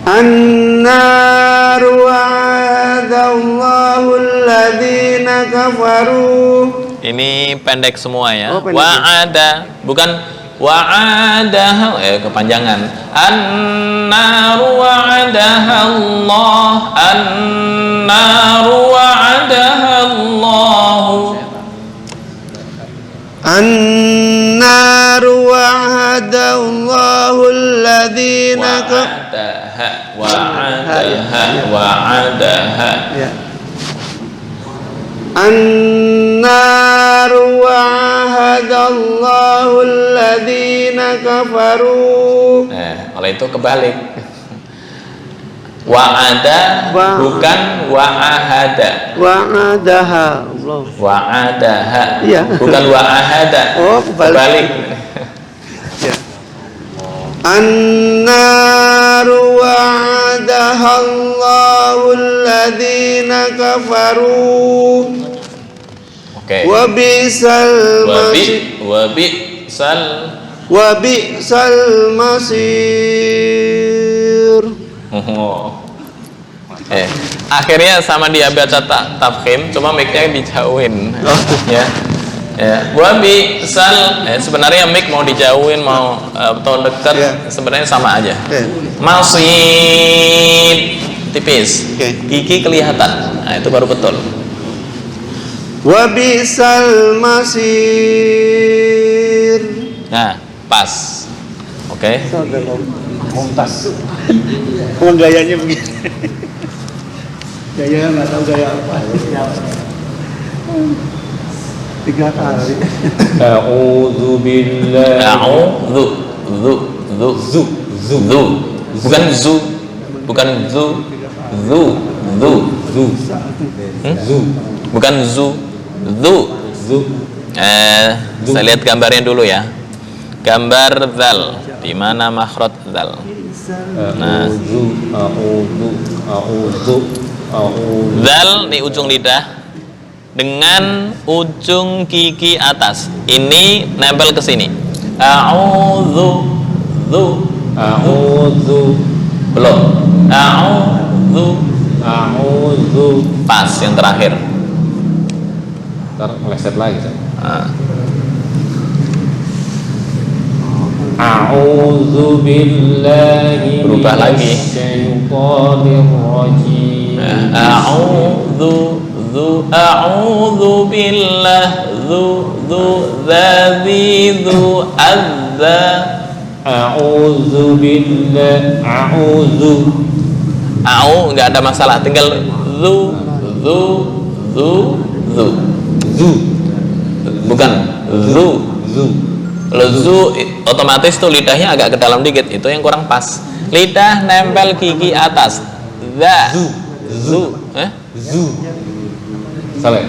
Annaru wa'adallahu alladzina kafaru. Ini pendek semua ya. Oh, pendek. Wa'ada bukan wa'adaha, kepanjangan. Annaru wa'adaha Allah. Annaru wa'adaha Allah. Annaru wa'adallahu alladzina wa'adaha. Annaru wa'adallahu alladzina kafaru. Oleh itu kebalik. Wa'ada bukan wa'ahada. Wa'adaha Allah. Wa'adaha Iya. bukan wa'ahada. Oh, kebalik. Ya. An-naru wa'adaha Allahu alladhina kafaru. Oke. Wa bi'sal masir. Akhirnya sama dia baca tafkhim, cuma mic-nya dijauhin. Ya. Wabi sebenarnya mic mau dijauhin mau atau dekat sebenarnya sama aja. Masih tipis. Gigi kelihatan. Nah, itu baru betul. Wabisal masir. Nah, pas. Oke. Montas. Oh, gayanya begini. Gaya nggak tahu gaya apa. 3 kali. A'udzu billahi. Bukan zu. Bukan zu. Bukan zu. Saya lihat gambarnya dulu ya. Gambar zal, di mana makhraj zal? Nah, zal di ujung lidah dengan ujung gigi atas. Ini nempel ke sini. A'udzu. Belum. A'udzu. Pas yang terakhir. Ntar meleset lagi. A'udzu billahi Berubah lagi. minasyaitonir rajim. A'udzu billah azza. A'udzu billahi Nggak ada masalah, tinggal zu. Bukan zu. Kalau zu otomatis tuh lidahnya agak ke dalam dikit, itu yang kurang pas. Lidah nempel gigi atas. Zu. Salah.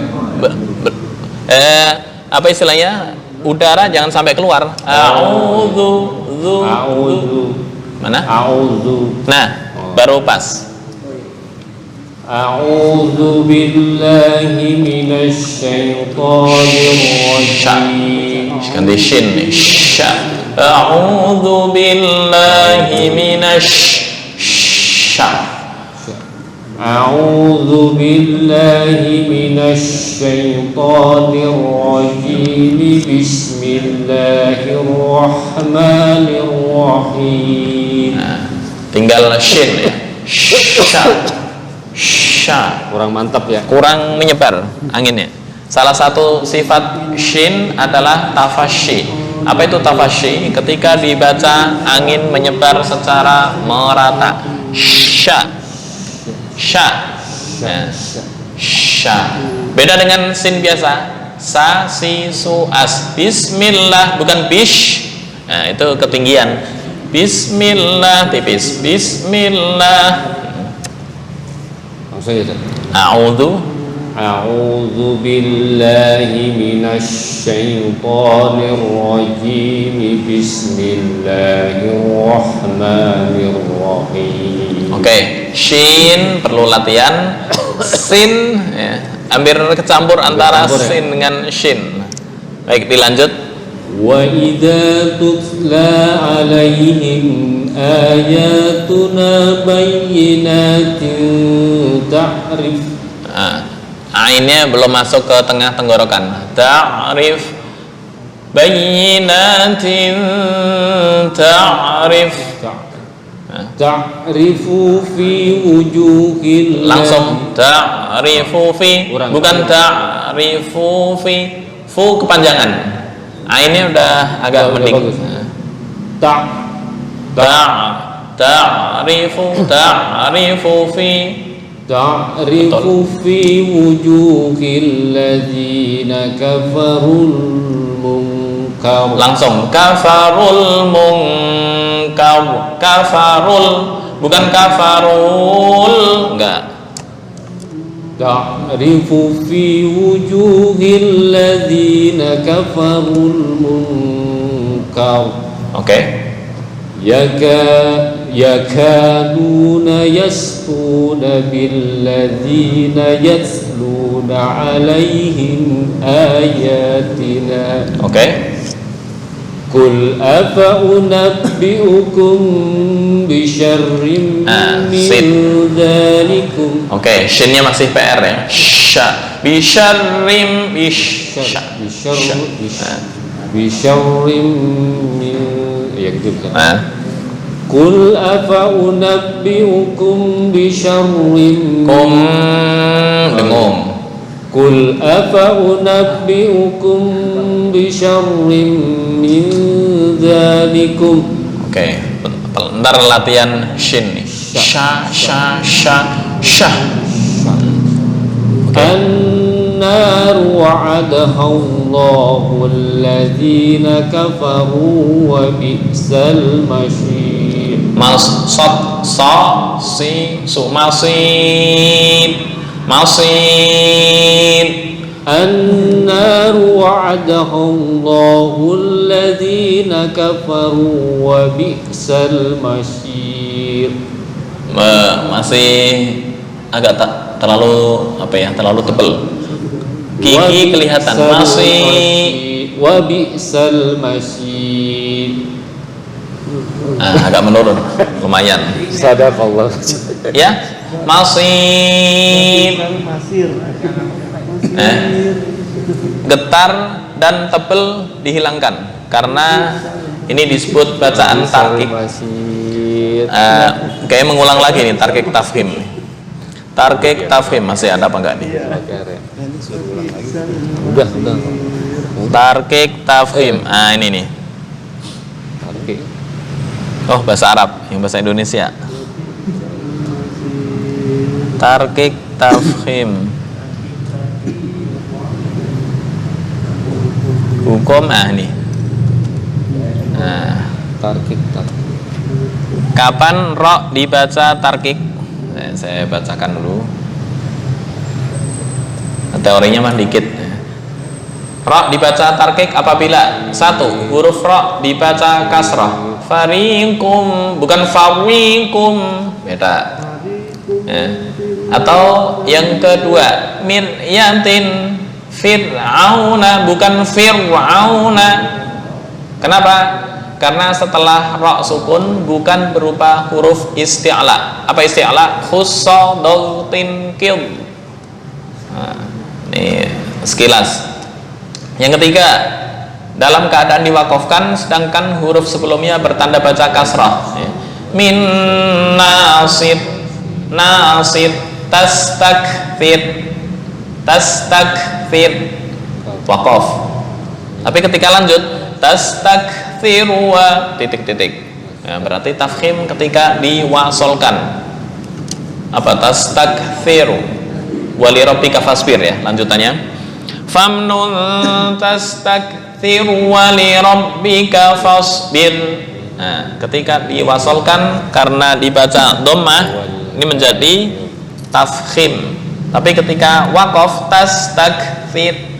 Apa istilahnya? Udara jangan sampai keluar. A'udzu. Mana? A'udzu. Nah, baru pas. A'udzu billahi minasyaitonir rajim. Ganti shin nih. Sya. A'udzu billahi A'udzu billahi minasyaitonir rajim. Bismillahirrahmanirrahim. Tinggal shin ya. Kurang mantap ya. Kurang menyebar anginnya. Salah satu sifat shin adalah tafashi. Apa itu tafashi? Ketika dibaca angin menyebar secara merata. Beda dengan sin biasa. Sa, si, su, as. Bismillah bukan bish. Nah, itu ketinggian. Bismillah tipis. Bismillah. Langsung aja. A'udzu billahi minasyaitonir rajim. Bismillahirrahmanirrahim. Oke, shin perlu latihan. Sin ya, hampir kecampur antara sin dengan shin. Baik, dilanjut. Wa idza tutla 'alaihim ayatuna bayyinatin ta'rif. Ainnya belum masuk ke tengah tenggorokan. Ta'rif bayyinatin ta'rif. Ta'rifu fi wujuhil. Langsung ta'rifu fi, bukan ta'rifu fi. Fu kepanjangan. Ainnya udah agak mending. Ta'rifu fi. Ta'rifu fi wujuhil ladzina kafarul munkar. langsung kafarul munkar, kafarul, bukan kafarul, enggak. Ta'rifu fi wujuhil ladzina kafarul munkar. Oke. Yakaduna yasfuna billadzina yatluna alaihim ayatina. Oke. Kul afa unabbi'ukum bisyarrim min dzalikum. Oke, shinnya masih PR ya. Sya, bisyarrim, bisyarrim min, ya gitu kan. Kul afa unabbi'ukum bisyarrim dengung. Kul afa unabbi'ukum bisyarrim min dzalikum. Oke, ntar latihan shin nih. Sya. An-nar wa'adaha Allahu alladzina kafaru wa bi'sal masyir. Masid. An-nar wa'adaha Allahu alladzina kafaru wa bi'sal masyir. Masih agak terlalu terlalu tebel. Gigi kelihatan masih wa bi'sal masyir. Agak menurun, lumayan. Sadaqallah. Ya, masih getar dan tebel dihilangkan karena ini disebut bacaan tarkik. Kayak mengulang lagi nih tarkik tafhim. Tarkik tafhim masih ada apa enggak nih? Udah. Tarkik tafhim. Ini nih. Oh, bahasa Arab, yang bahasa Indonesia. Tarkik tafhim. Hukum nih. Tarkik. Kapan ro dibaca tarkik? Saya bacakan dulu. Teorinya mah dikit. Ro dibaca tarkik apabila 1. Huruf ro dibaca kasrah. Fariqum, bukan fariqum, beda. Atau yang kedua, miryatin, fir'auna, bukan fir'auna. Kenapa? Karena setelah ro sukun bukan berupa huruf isti'la. Apa isti'la? Khussa dautin kid. Ini sekilas. Yang ketiga, dalam keadaan diwakafkan sedangkan huruf sebelumnya bertanda baca kasrah. Min nasid, tastakfir, wakaf. Tapi ketika lanjut tastakfiru wa titik-titik, berarti tafkhim ketika diwasolkan. Apa tastakfiru wali rabbika fasbir ya, lanjutannya famnun tastakfiru wali rabbika fasbir. Ketika diwasolkan karena dibaca dhammah ini menjadi tafkhim, tapi ketika waqaf tastakfir.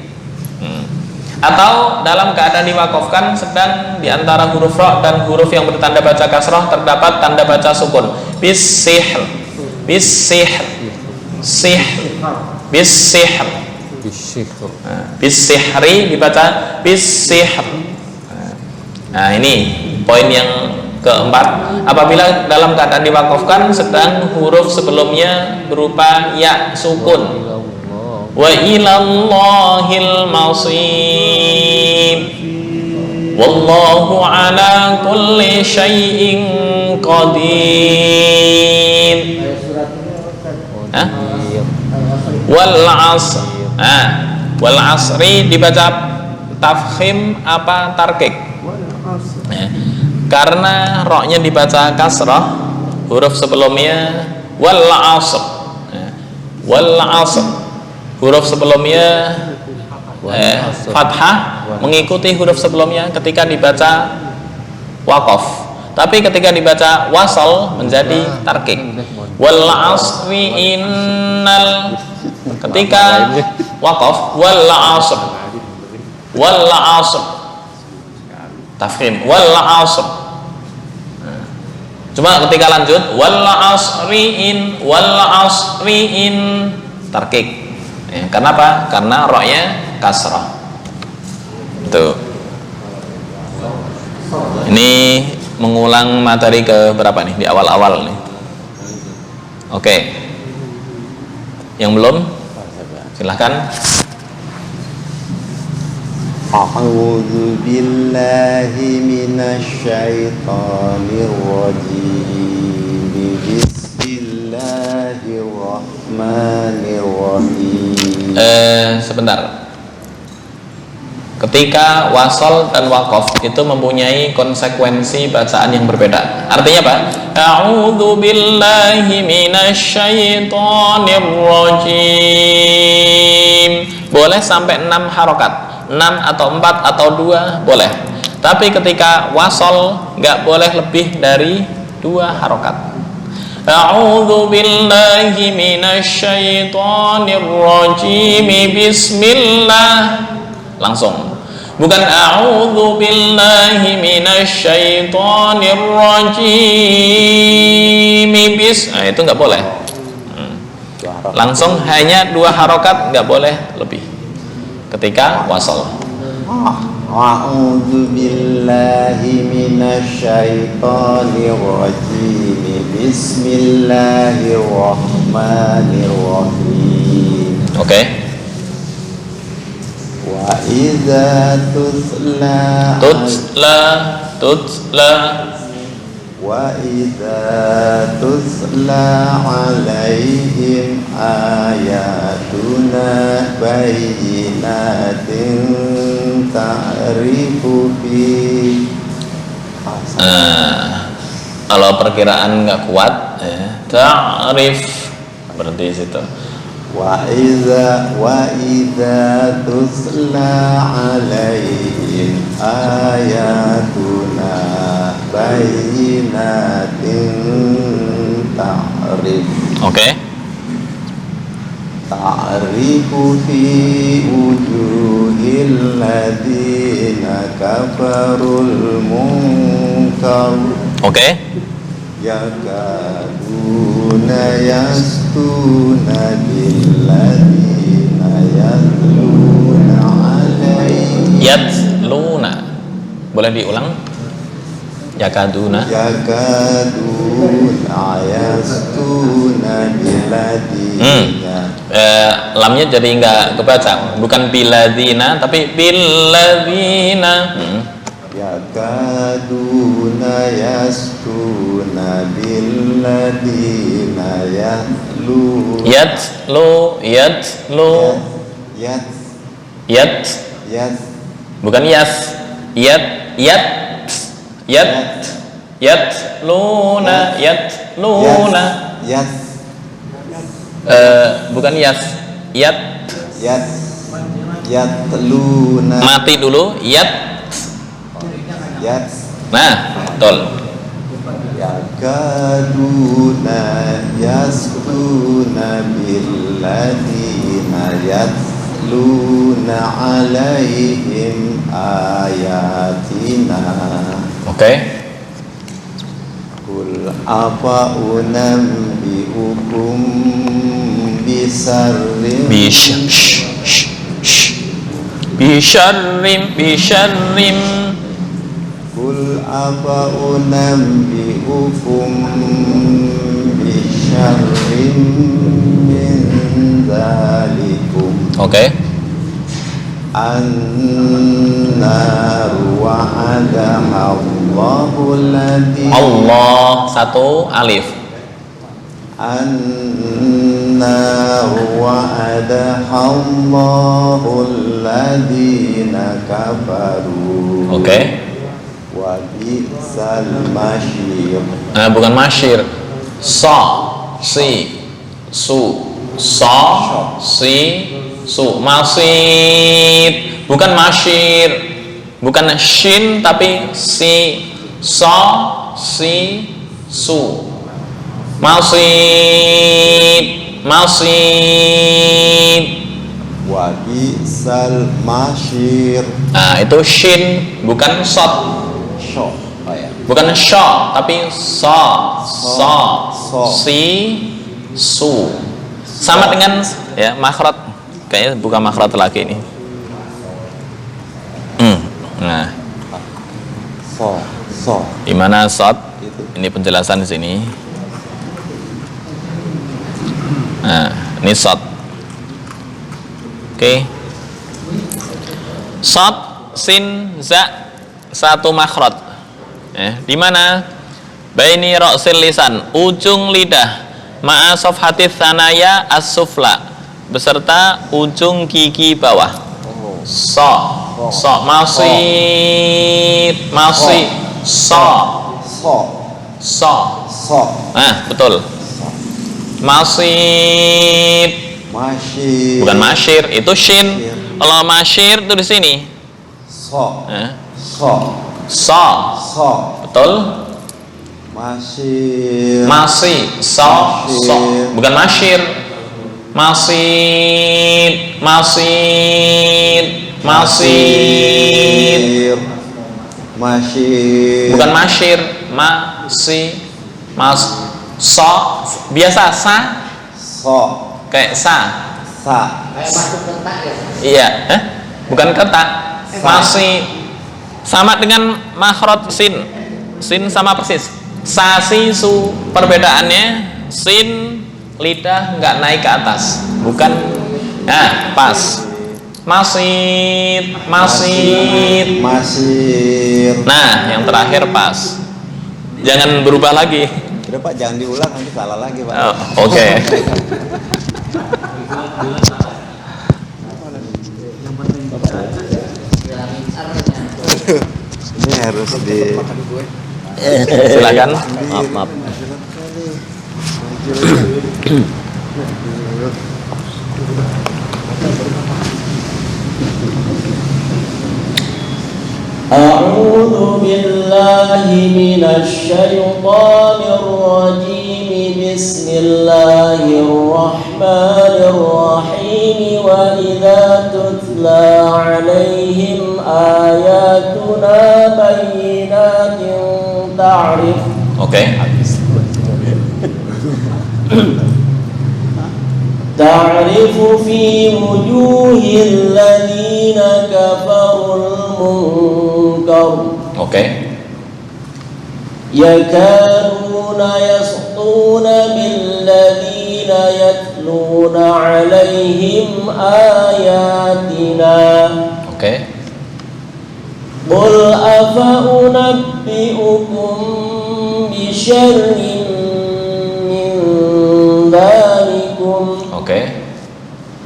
Atau dalam keadaan diwakafkan sedang di antara huruf ra dan huruf yang bertanda baca kasrah terdapat tanda baca sukun. Bisihr, bisihri dibaca bisihr. Ini poin yang keempat. Apabila dalam keadaan diwakafkan sedang huruf sebelumnya berupa ya sukun. Wa ilallahil masir. Wallahu ala kulli syai'in qadir. Wal asr. Wal asri dibaca tafkhim apa tarkik? Karena ro-nya dibaca kasrah, huruf sebelumnya wal asr. Wal asr. Huruf sebelumnya fathah, mengikuti huruf sebelumnya ketika dibaca waqaf. Tapi ketika dibaca wasal menjadi tarkik. Wal asri innal, ketika waqaf wal asr, wal asr tafkhim wal asr. Cuma ketika lanjut wal asriin, wal asriin tarkik. Ya, karena apa? Karena ra-nya kasrah. Tuh. Ini mengulang materi ke berapa nih? Di awal-awal nih. Oke. Yang belum? Silahkan. A'udzu billahi minasy syaithanir rajim. Bismillahirrahmanirrahim. Sebentar. Ketika wasal dan waqaf itu mempunyai konsekuensi bacaan yang berbeda. Artinya apa? A'udzu billahi minasy syaithanir rajim. Boleh sampai 6 harokat. 6 atau 4 atau 2 boleh. Tapi ketika wasal nggak boleh lebih dari 2 harokat. A'udzu billahi minasy syaithanir rajim. Bismillah. Langsung. Bukan a'udzu billahi minasy syaithanir rajim. Nah, itu nggak boleh. Langsung hanya 2 harokat, nggak boleh lebih ketika wasal. A'udzu billahi minasy syaithanir rajim. Bismillahirrahmanirrahim. Oke. Wa idza tutla wa idza tutla alaihim ayatuna bayyinatin ta'rifu fi. Kalau perkiraan nggak kuat, ta'rif berarti di situ. Wa idza tutla alaihim ayatuna bayyinatin ta'rif. Oke. Ta'rifu fi wujuhil ladzina kafarul munkar. Oke. Yakaduna yastuna billadzina yatluna alaihim. Yatluna. Boleh diulang? Yakaduna. Yakaduna yastuna billadzina. Lamnya jadi nggak kebaca. Bukan billadzina tapi billadzina. Yakaduna yastuna billadzina yatluna. Yat. Bukan yas. Yatluna. Bukan yas. Yatluna. Mati dulu. Nah, betul. Yakaduna yastuna billadzina yatluna alaihim ayatina. Oke. Kul apa unabbiukum bisarrim bisarrim. Kul apa unabbiukum bisyarrim min dzalikum. Oke. An-naru wa'adaha Allahul ladzi. Allah satu alif. An-naru wa'adaha Allahul ladzina kafaru. Oke. Wa bi'sal masyir. Bukan masyir. Sa, si, su, sa, si, su. Masid, bukan masyir, bukan shin tapi si, so, si, su. Masid, masid. Wa bi'sal masyir. Nah, itu shin, bukan sod. Syok. Oh ya. Bukan sho, tapi so, so, So. si, su. Sama dengan ya makhraj. Kayaknya bukan makhraj lagi ini. Nah, So. di mana sod? Ini penjelasan di sini. Nah, ini sod. Oke. Sod, sin, za, satu makhraj. Di mana? Baini ra'sil lisan, ujung lidah, ma'a safhatis tsanaya as-sufla, beserta ujung gigi bawah. So, masid, so, So. nah betul. Masid, Masyir. bukan masyir, itu shin. Kalau masyir itu di sini. So. So, betul. Masyir. So, bukan masyir. Masid, Masyir. bukan masyir. So, biasa sa, So. kayak sa. Sa. Iya, bukan ketak. Masih sama dengan makhraj sin. Sin sama persis. Sa, si, su. Perbedaannya sin lidah nggak naik ke atas, bukan. Nah, pas. Masid. Nah, yang terakhir pas. Jangan berubah lagi. Udah Pak, jangan diulang nanti salah lagi Pak. Oh, oke. Ini harus di. Silakan. Maaf. أعوذ بالله من الشيطان الرجيم بسم الله الرحمن الرحيم وإذا تتلى عليهم آياتنا بينات تعرف Oke. تعرف في وجوه الذين كفروا المنكر Oke. يكادون يسطون بالذين يتلون عليهم آياتنا Oke. قل أفأنبئكم بشر من ذلكم Oke.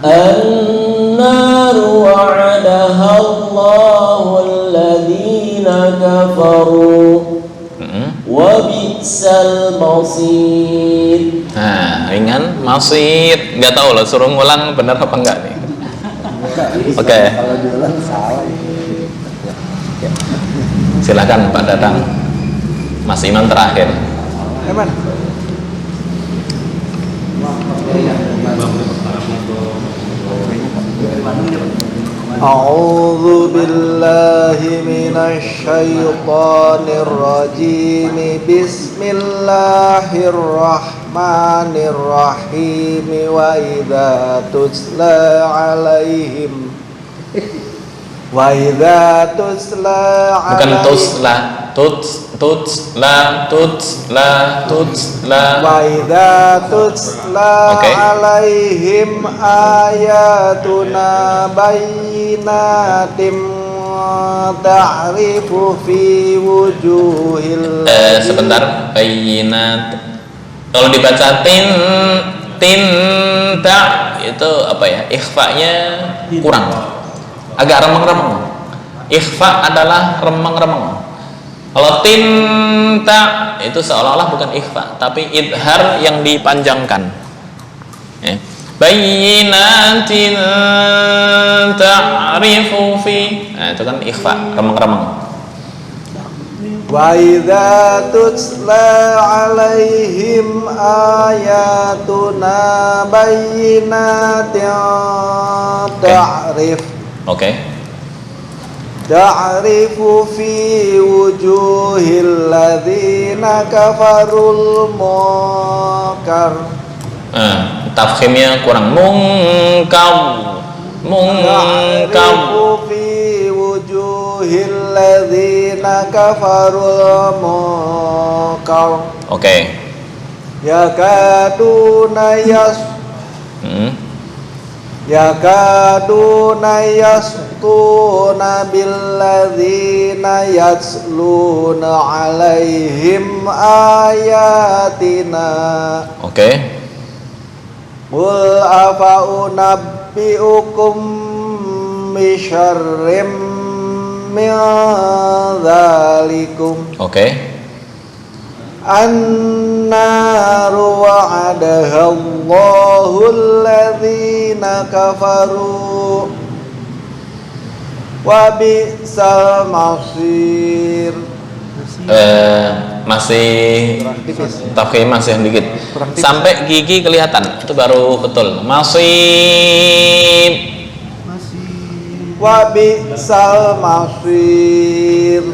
النار وعدها الله الذين كفروا وبئس المصير. Nah, ringan, masih nggak tahu loh, suruh ngulang bener apa enggak nih. Oke. Kalau diulang salah. Silakan Pak Dadang. Mas Iman terakhir. أعوذ بالله من الشيطان الرجيم بسم الله الرحمن الرحيم وإذا تتلى عليهم Bukan tusla, tutsla. وَإِذَا تُتْلَى Oke. عَلَيْهِمْ آيَاتُنَا بَيِّنَاتٍ تَعْرِفُ فِي وُجُوهِ Sebentar, bayinat. Kalau dibaca tinta itu apa ya? Ikhfa-nya kurang. Agak remeng-remeng. Ikhfa adalah remeng-remeng. Kalau tinta itu seolah-olah bukan ikhfa, tapi idhar yang dipanjangkan. bayyinatin ta'rifu fi. Nah, itu kan ikhfa, remeng-remeng. Wa idza tutla 'alaihim ayatuna bayyinatin ta'rifu fi wujuhil ladzina kafarul munkar. Tafkhimnya kurang. Munkar Ta'rifu fi wujuhil ladzina kafarul munkar. Yakaduna yasquna billadzina yatluna 'alaihim ayatina. Qul afa unabbi'ukum bi syarrim min dzalikum. An-naru wa'adaha Allahu alladzina kafaru wa bi'sal masir. Masih tafkhim masih dikit sampai gigi kelihatan, itu baru betul. Masih Wa bi'sal masir.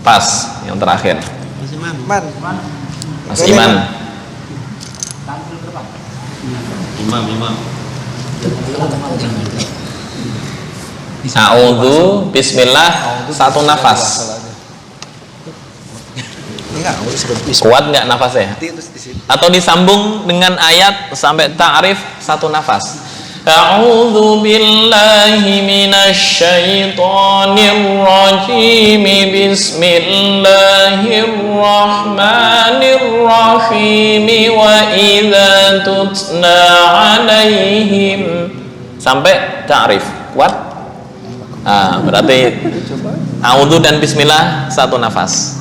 Pas yang terakhir. Masih iman. Imam. A'udzu bismillah satu nafas. Kuat nggak nafasnya? Atau disambung dengan ayat sampai ta'rif satu nafas. A'udzu billahi minasyaitonir rajim. Bismillahirrahmanirrahim. Wa idza tutla 'alaihim sampai ta'rif. Kuat? Berarti a'udzu dan bismillah satu nafas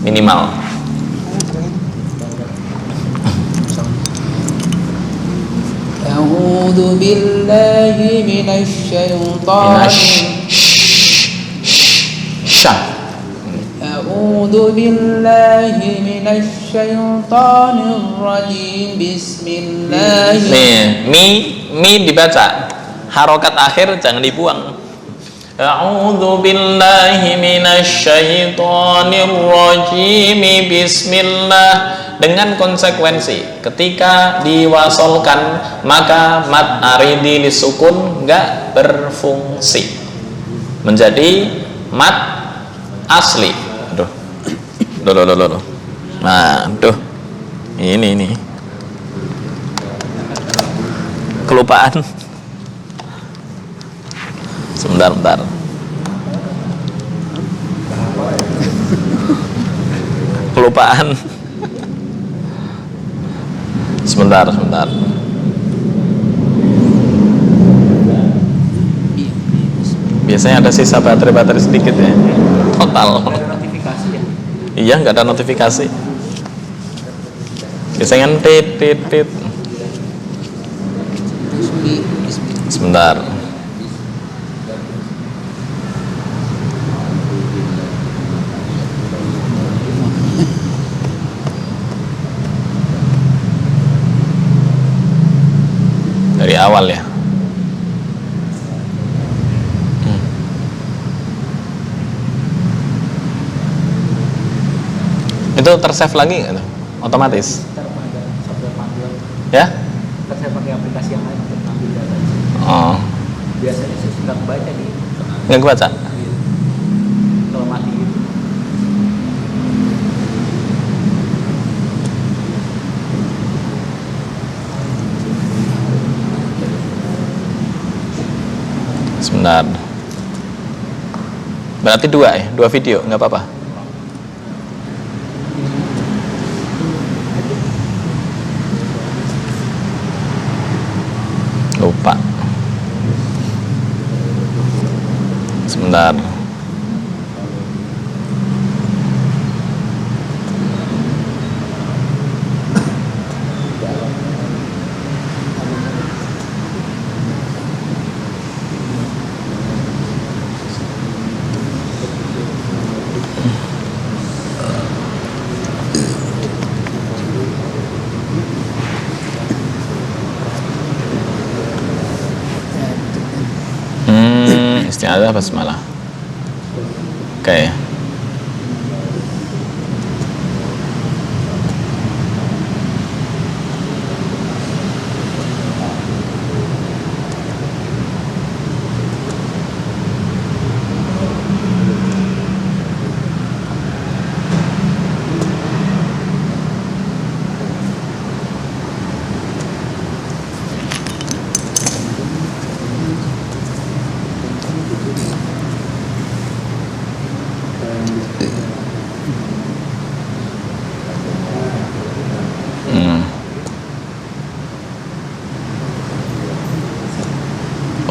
minimal. A'udzu billahi minasyaitonir rajim. Bismillahirrahmanirrahim. Mi dibaca, harokat akhir jangan dibuang. A'udzu billahi minasyaitonir rajim. Bismillah, dengan konsekuensi ketika diwasolkan maka mad aridi lisukun enggak berfungsi, menjadi mad asli. Ini kelupaan. Sebentar. Kelupaan. Sebentar. Biasanya ada sisa baterai sedikit ya. Total. Iya, nggak ada notifikasi. Biasanya tit. Sebentar. Dari awal ya. Itu tersave lagi nggak tuh? Otomatis? Ya? Saya pakai aplikasi yang lain untuk ngambil data. Biasanya saya suka baca di. Nggak kebaca? Kalau mati gitu. Sebentar. Berarti dua video, nggak apa-apa. Lupa. Sebentar. isti'adzah basmalah. Oke.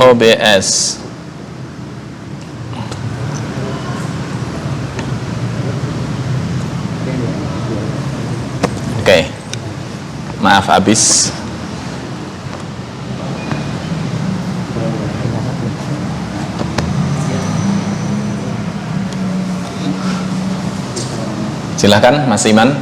OBS. Oke. Maaf habis. Silakan Mas Iman.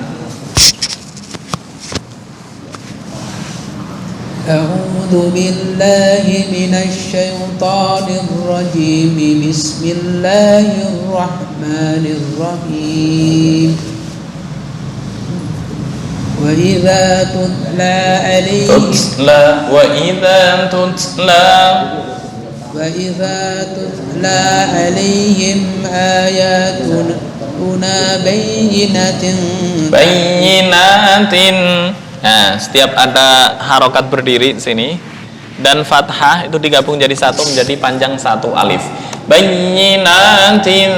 أعوذ بالله من الشيطان الرجيم بسم الله الرحمن الرحيم وإذا تتلى عليهم وإذا تتلى عليهم آياتنا Bayyinatin. Nah, setiap ada harokat berdiri di sini dan fathah itu digabung jadi satu menjadi panjang satu alif. Bayyinatin.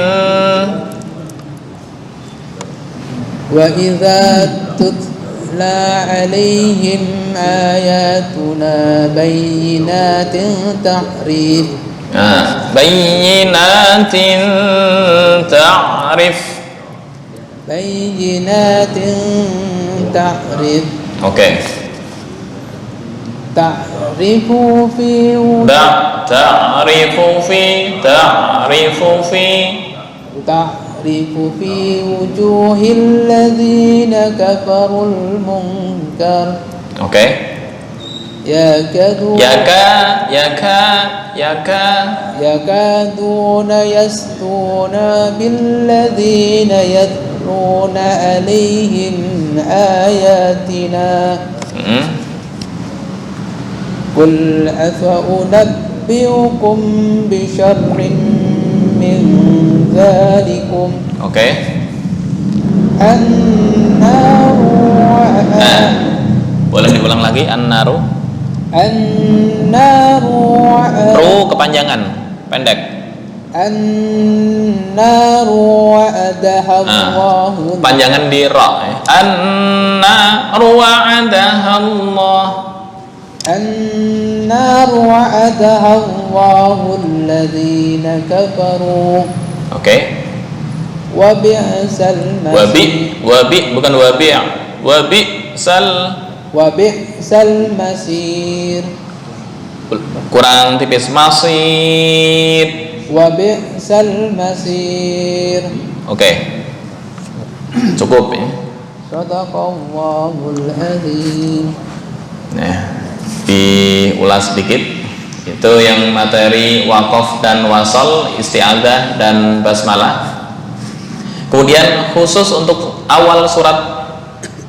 Wa idza tutla alaihim ayatuna bayyinatin tahrif. Nah, bayyinatin ta'rif. Bayyinatin tahrif. Oke. Ta'rifu fi wujuhil ladzina kafarul munkar. Oke. yakaduna yastuna billadzina yatluna alaihim ayatina. Qul afa unabbiukum bi syarrin min dzalikum. Oke. An-naru boleh diulang lagi an-naru. Ru kepanjangan, pendek. An-naru wa'adaha Allah. Panjangan di ra. An-naru wa'adaha Allah. An-naru wa'adaha Allahu alladhina kafaru. Oke. Wa bi'sal masir. Bukan Wa bi'sal masir. Kurang tipis, masir. Wa bi'sal masir. Oke. Cukup ya. Shadaqallahul azim. Nah, diulas sedikit. Itu yang materi waqaf dan wasal, isti'adzah dan basmalah. Kemudian khusus untuk awal surat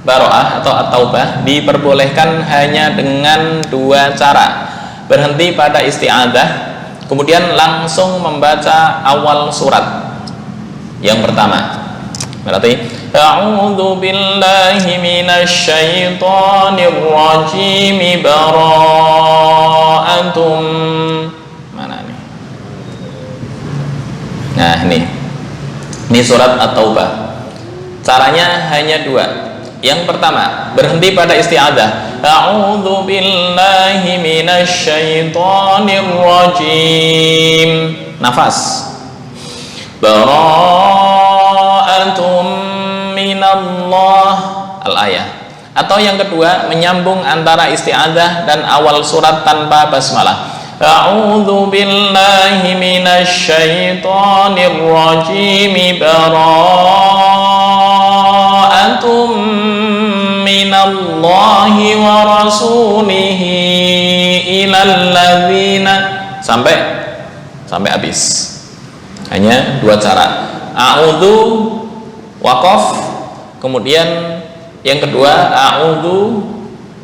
Baro'ah atau At-Taubah diperbolehkan hanya dengan dua cara. Berhenti pada isti'adzah, kemudian langsung membaca awal surat. Yang pertama berarti A'udzu billahi minasy syaithanir rajim bara'atum. Mana nih? Nah, ini surat At-Taubah. Caranya hanya dua. Yang pertama, berhenti pada isti'adzah. A'udzu billahi minasy syaithanir rajim. Nafas. Bara'atum minallah al-ayah. Atau yang kedua, menyambung antara isti'adzah dan awal surat tanpa basmalah. A'udzu billahi minasy syaithanir rajim bara'atum minallahi wa rasulihi ilal ladzina sampai sampai habis. Hanya dua cara. A'udzu waqaf, kemudian yang kedua a'udzu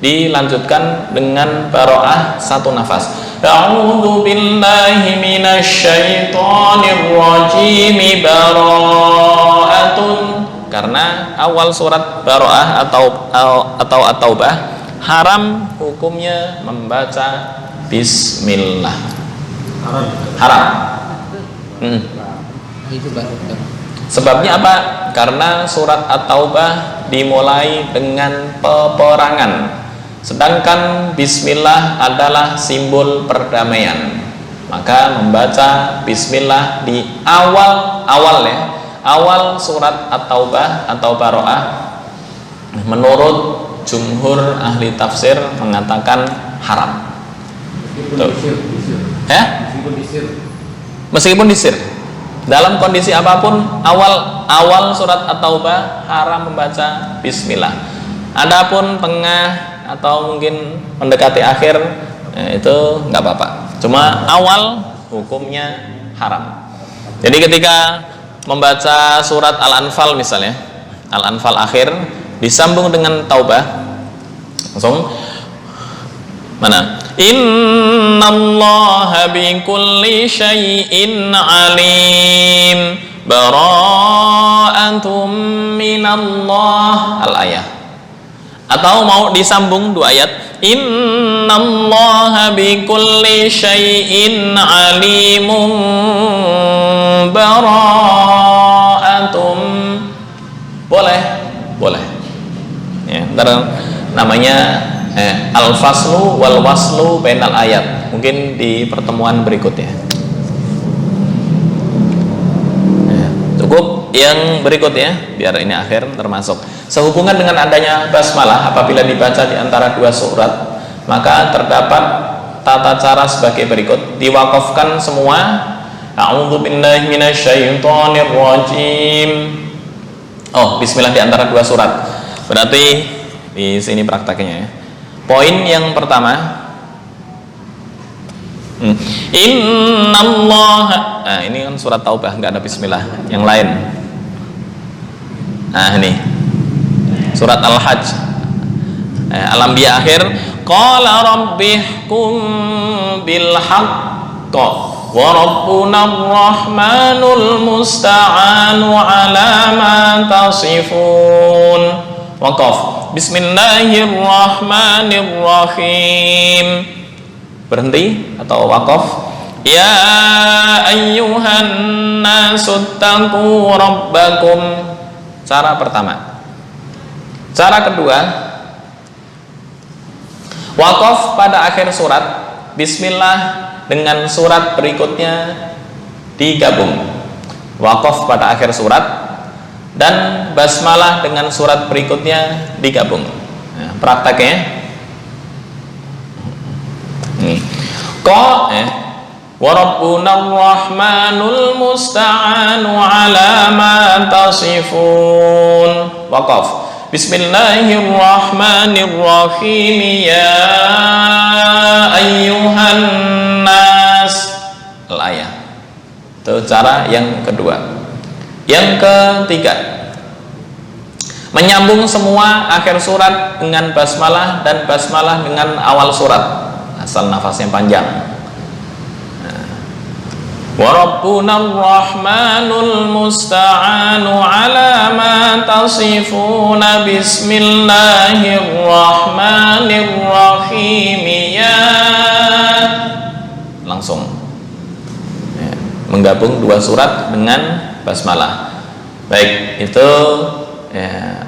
dilanjutkan dengan baro'ah satu nafas. A'udzu billahi minasyaitonir rajim bara'atun, karena awal surat baro'ah atau at-taubah haram hukumnya membaca bismillah. Haram. Itu baru. Sebabnya apa? Karena surat at-taubah dimulai dengan peperangan, sedangkan bismillah adalah simbol perdamaian. Maka membaca bismillah di awal surat at-taubah atau baro'ah, menurut jumhur ahli tafsir mengatakan haram. Meskipun disir, dalam kondisi apapun awal surat at-taubah haram membaca bismillah. Adapun tengah atau mungkin mendekati akhir, itu nggak apa-apa. Cuma awal hukumnya haram. Jadi ketika membaca surat Al-Anfal misalnya, Al-Anfal akhir disambung dengan taubah, langsung mana? Innallaha bikulli syai'in alim bara'atum minallah al-ayah. Atau mau disambung dua ayat, innallaha bikulli syai'in alimun bara'atum. Boleh ya, namanya al-faslu wal waslu bainal ayat, mungkin di pertemuan berikutnya. Cukup yang berikutnya, biar ini akhir termasuk. Sehubungan dengan adanya basmalah apabila dibaca di antara dua surat, maka terdapat tata cara sebagai berikut. Diwakafkan semua. A'udzu billahi minasyaitonir rajim. Oh, bismillah di antara dua surat. Berarti di sini prakteknya ya. Poin yang pertama, Innallaha. Nah, ini kan surat Taubah, nggak ada bismillah. Yang lain. Nah, ini surat Al-Hajj. Al-Anbiya akhir, qala rabbihkum bil haqq wa rabbuna ar-rahmanul musta'anu ala ma tasifun. Waqaf. Bismillahirrahmanirrahim. Berhenti atau waqaf. Ya ayyuhan nasu taqu rabbakum. Cara pertama. Cara kedua, waqaf pada akhir surat, bismillah dengan surat berikutnya digabung. Waqaf pada akhir surat dan basmalah dengan surat berikutnya digabung. Nah, prakteknya ini. Wa rabbuna ar-rahmanul musta'anu ala ma tasifun. Waqaf. Bismillahirrahmanirrahim. Ya ayyuhan nas. Al-ayah. Itu cara yang kedua. Yang ketiga, menyambung semua akhir surat dengan basmalah dan basmalah dengan awal surat, asal nafasnya panjang. Wa rabbuna ar-rahmanul musta'anu ala ma tasifuna. Bismillahirrahmanirrahim. Ya, langsung ya, menggabung dua surat dengan basmalah. Baik, itu ya.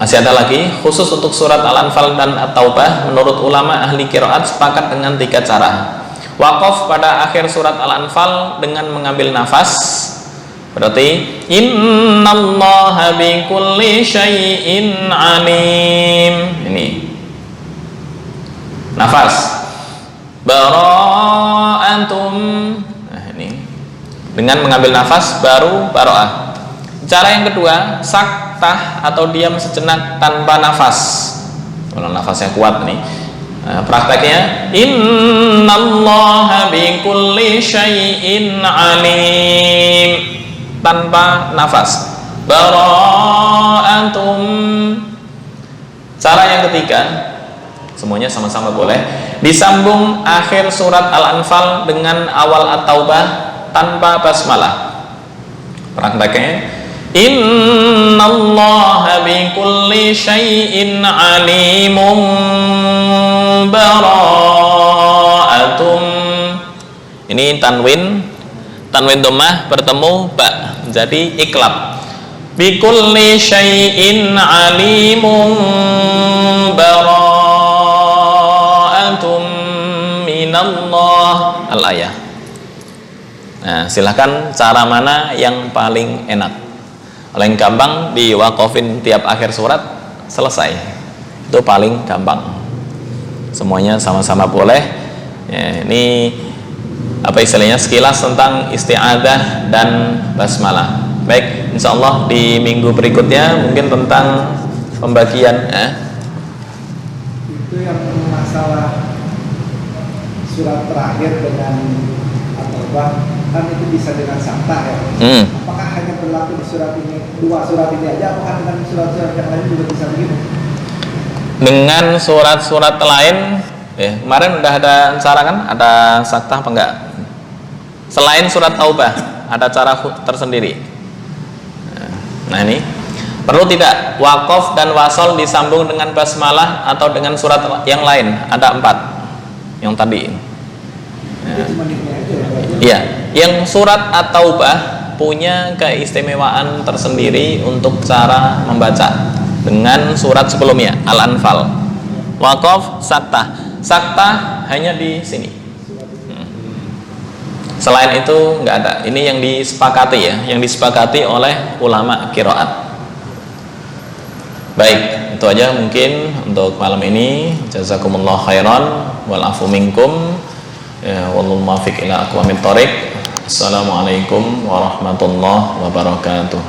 Masih ada lagi khusus untuk surat Al-Anfal dan At-Taubah. Menurut ulama ahli qiraat sepakat dengan tiga cara. Waqaf pada akhir surat Al-Anfal dengan mengambil nafas, berarti innallaha bikulli syai'in alim. Ini nafas. Bara'atum. Nah, ini dengan mengambil nafas baru baro'ah. Cara yang kedua, saktah atau diam sejenak tanpa nafas. Kalau nafasnya kuat nih, Nah, prakteknya innallaha bikulli syai'in alim, tanpa nafas. Bara'atum. Cara yang ketiga, semuanya sama-sama boleh, disambung akhir surat Al-Anfal dengan awal At-Taubah tanpa basmalah. Prakteknya innallaha bikulli syai'in alimun bara'atum. Ini tanwin dhammah bertemu ba, jadi iklab. Bikulli syai'in alimun bara'atum minallah al-ayah. Nah, silahkan cara mana yang paling enak. Paling gampang diwakofin tiap akhir surat, selesai. Itu paling gampang. Semuanya sama-sama boleh. Ya, ini apa istilahnya, sekilas tentang isti'adzah dan basmalah. Baik, insya Allah di minggu berikutnya mungkin tentang pembagian. Itu yang masalah surat terakhir dengan At-Taubah, kan itu bisa dengan sakta ya. Apakah hanya berlaku di surat ini, dua surat ini aja, apakah dengan surat-surat yang lain juga bisa begitu? Dengan surat-surat lain, kemarin udah ada cara kan, ada sakta apa enggak? Selain surat Taubah, ada cara tersendiri. Nah, ini perlu tidak wakof dan wasol disambung dengan basmalah atau dengan surat yang lain? Ada 4 yang tadi. Iya, yang surat At-Taubah punya keistimewaan tersendiri untuk cara membaca dengan surat sebelumnya Al-Anfal. Wakof, sakta hanya di sini. Selain itu nggak ada. Ini yang disepakati ya, yang disepakati oleh ulama qiraat. Baik, itu aja mungkin untuk malam ini. Jazakumullah khairan wal afu minkum. Ya, wallahu muwaffiq ila aqwamit thoriq. Assalamualaikum warahmatullahi wabarakatuh.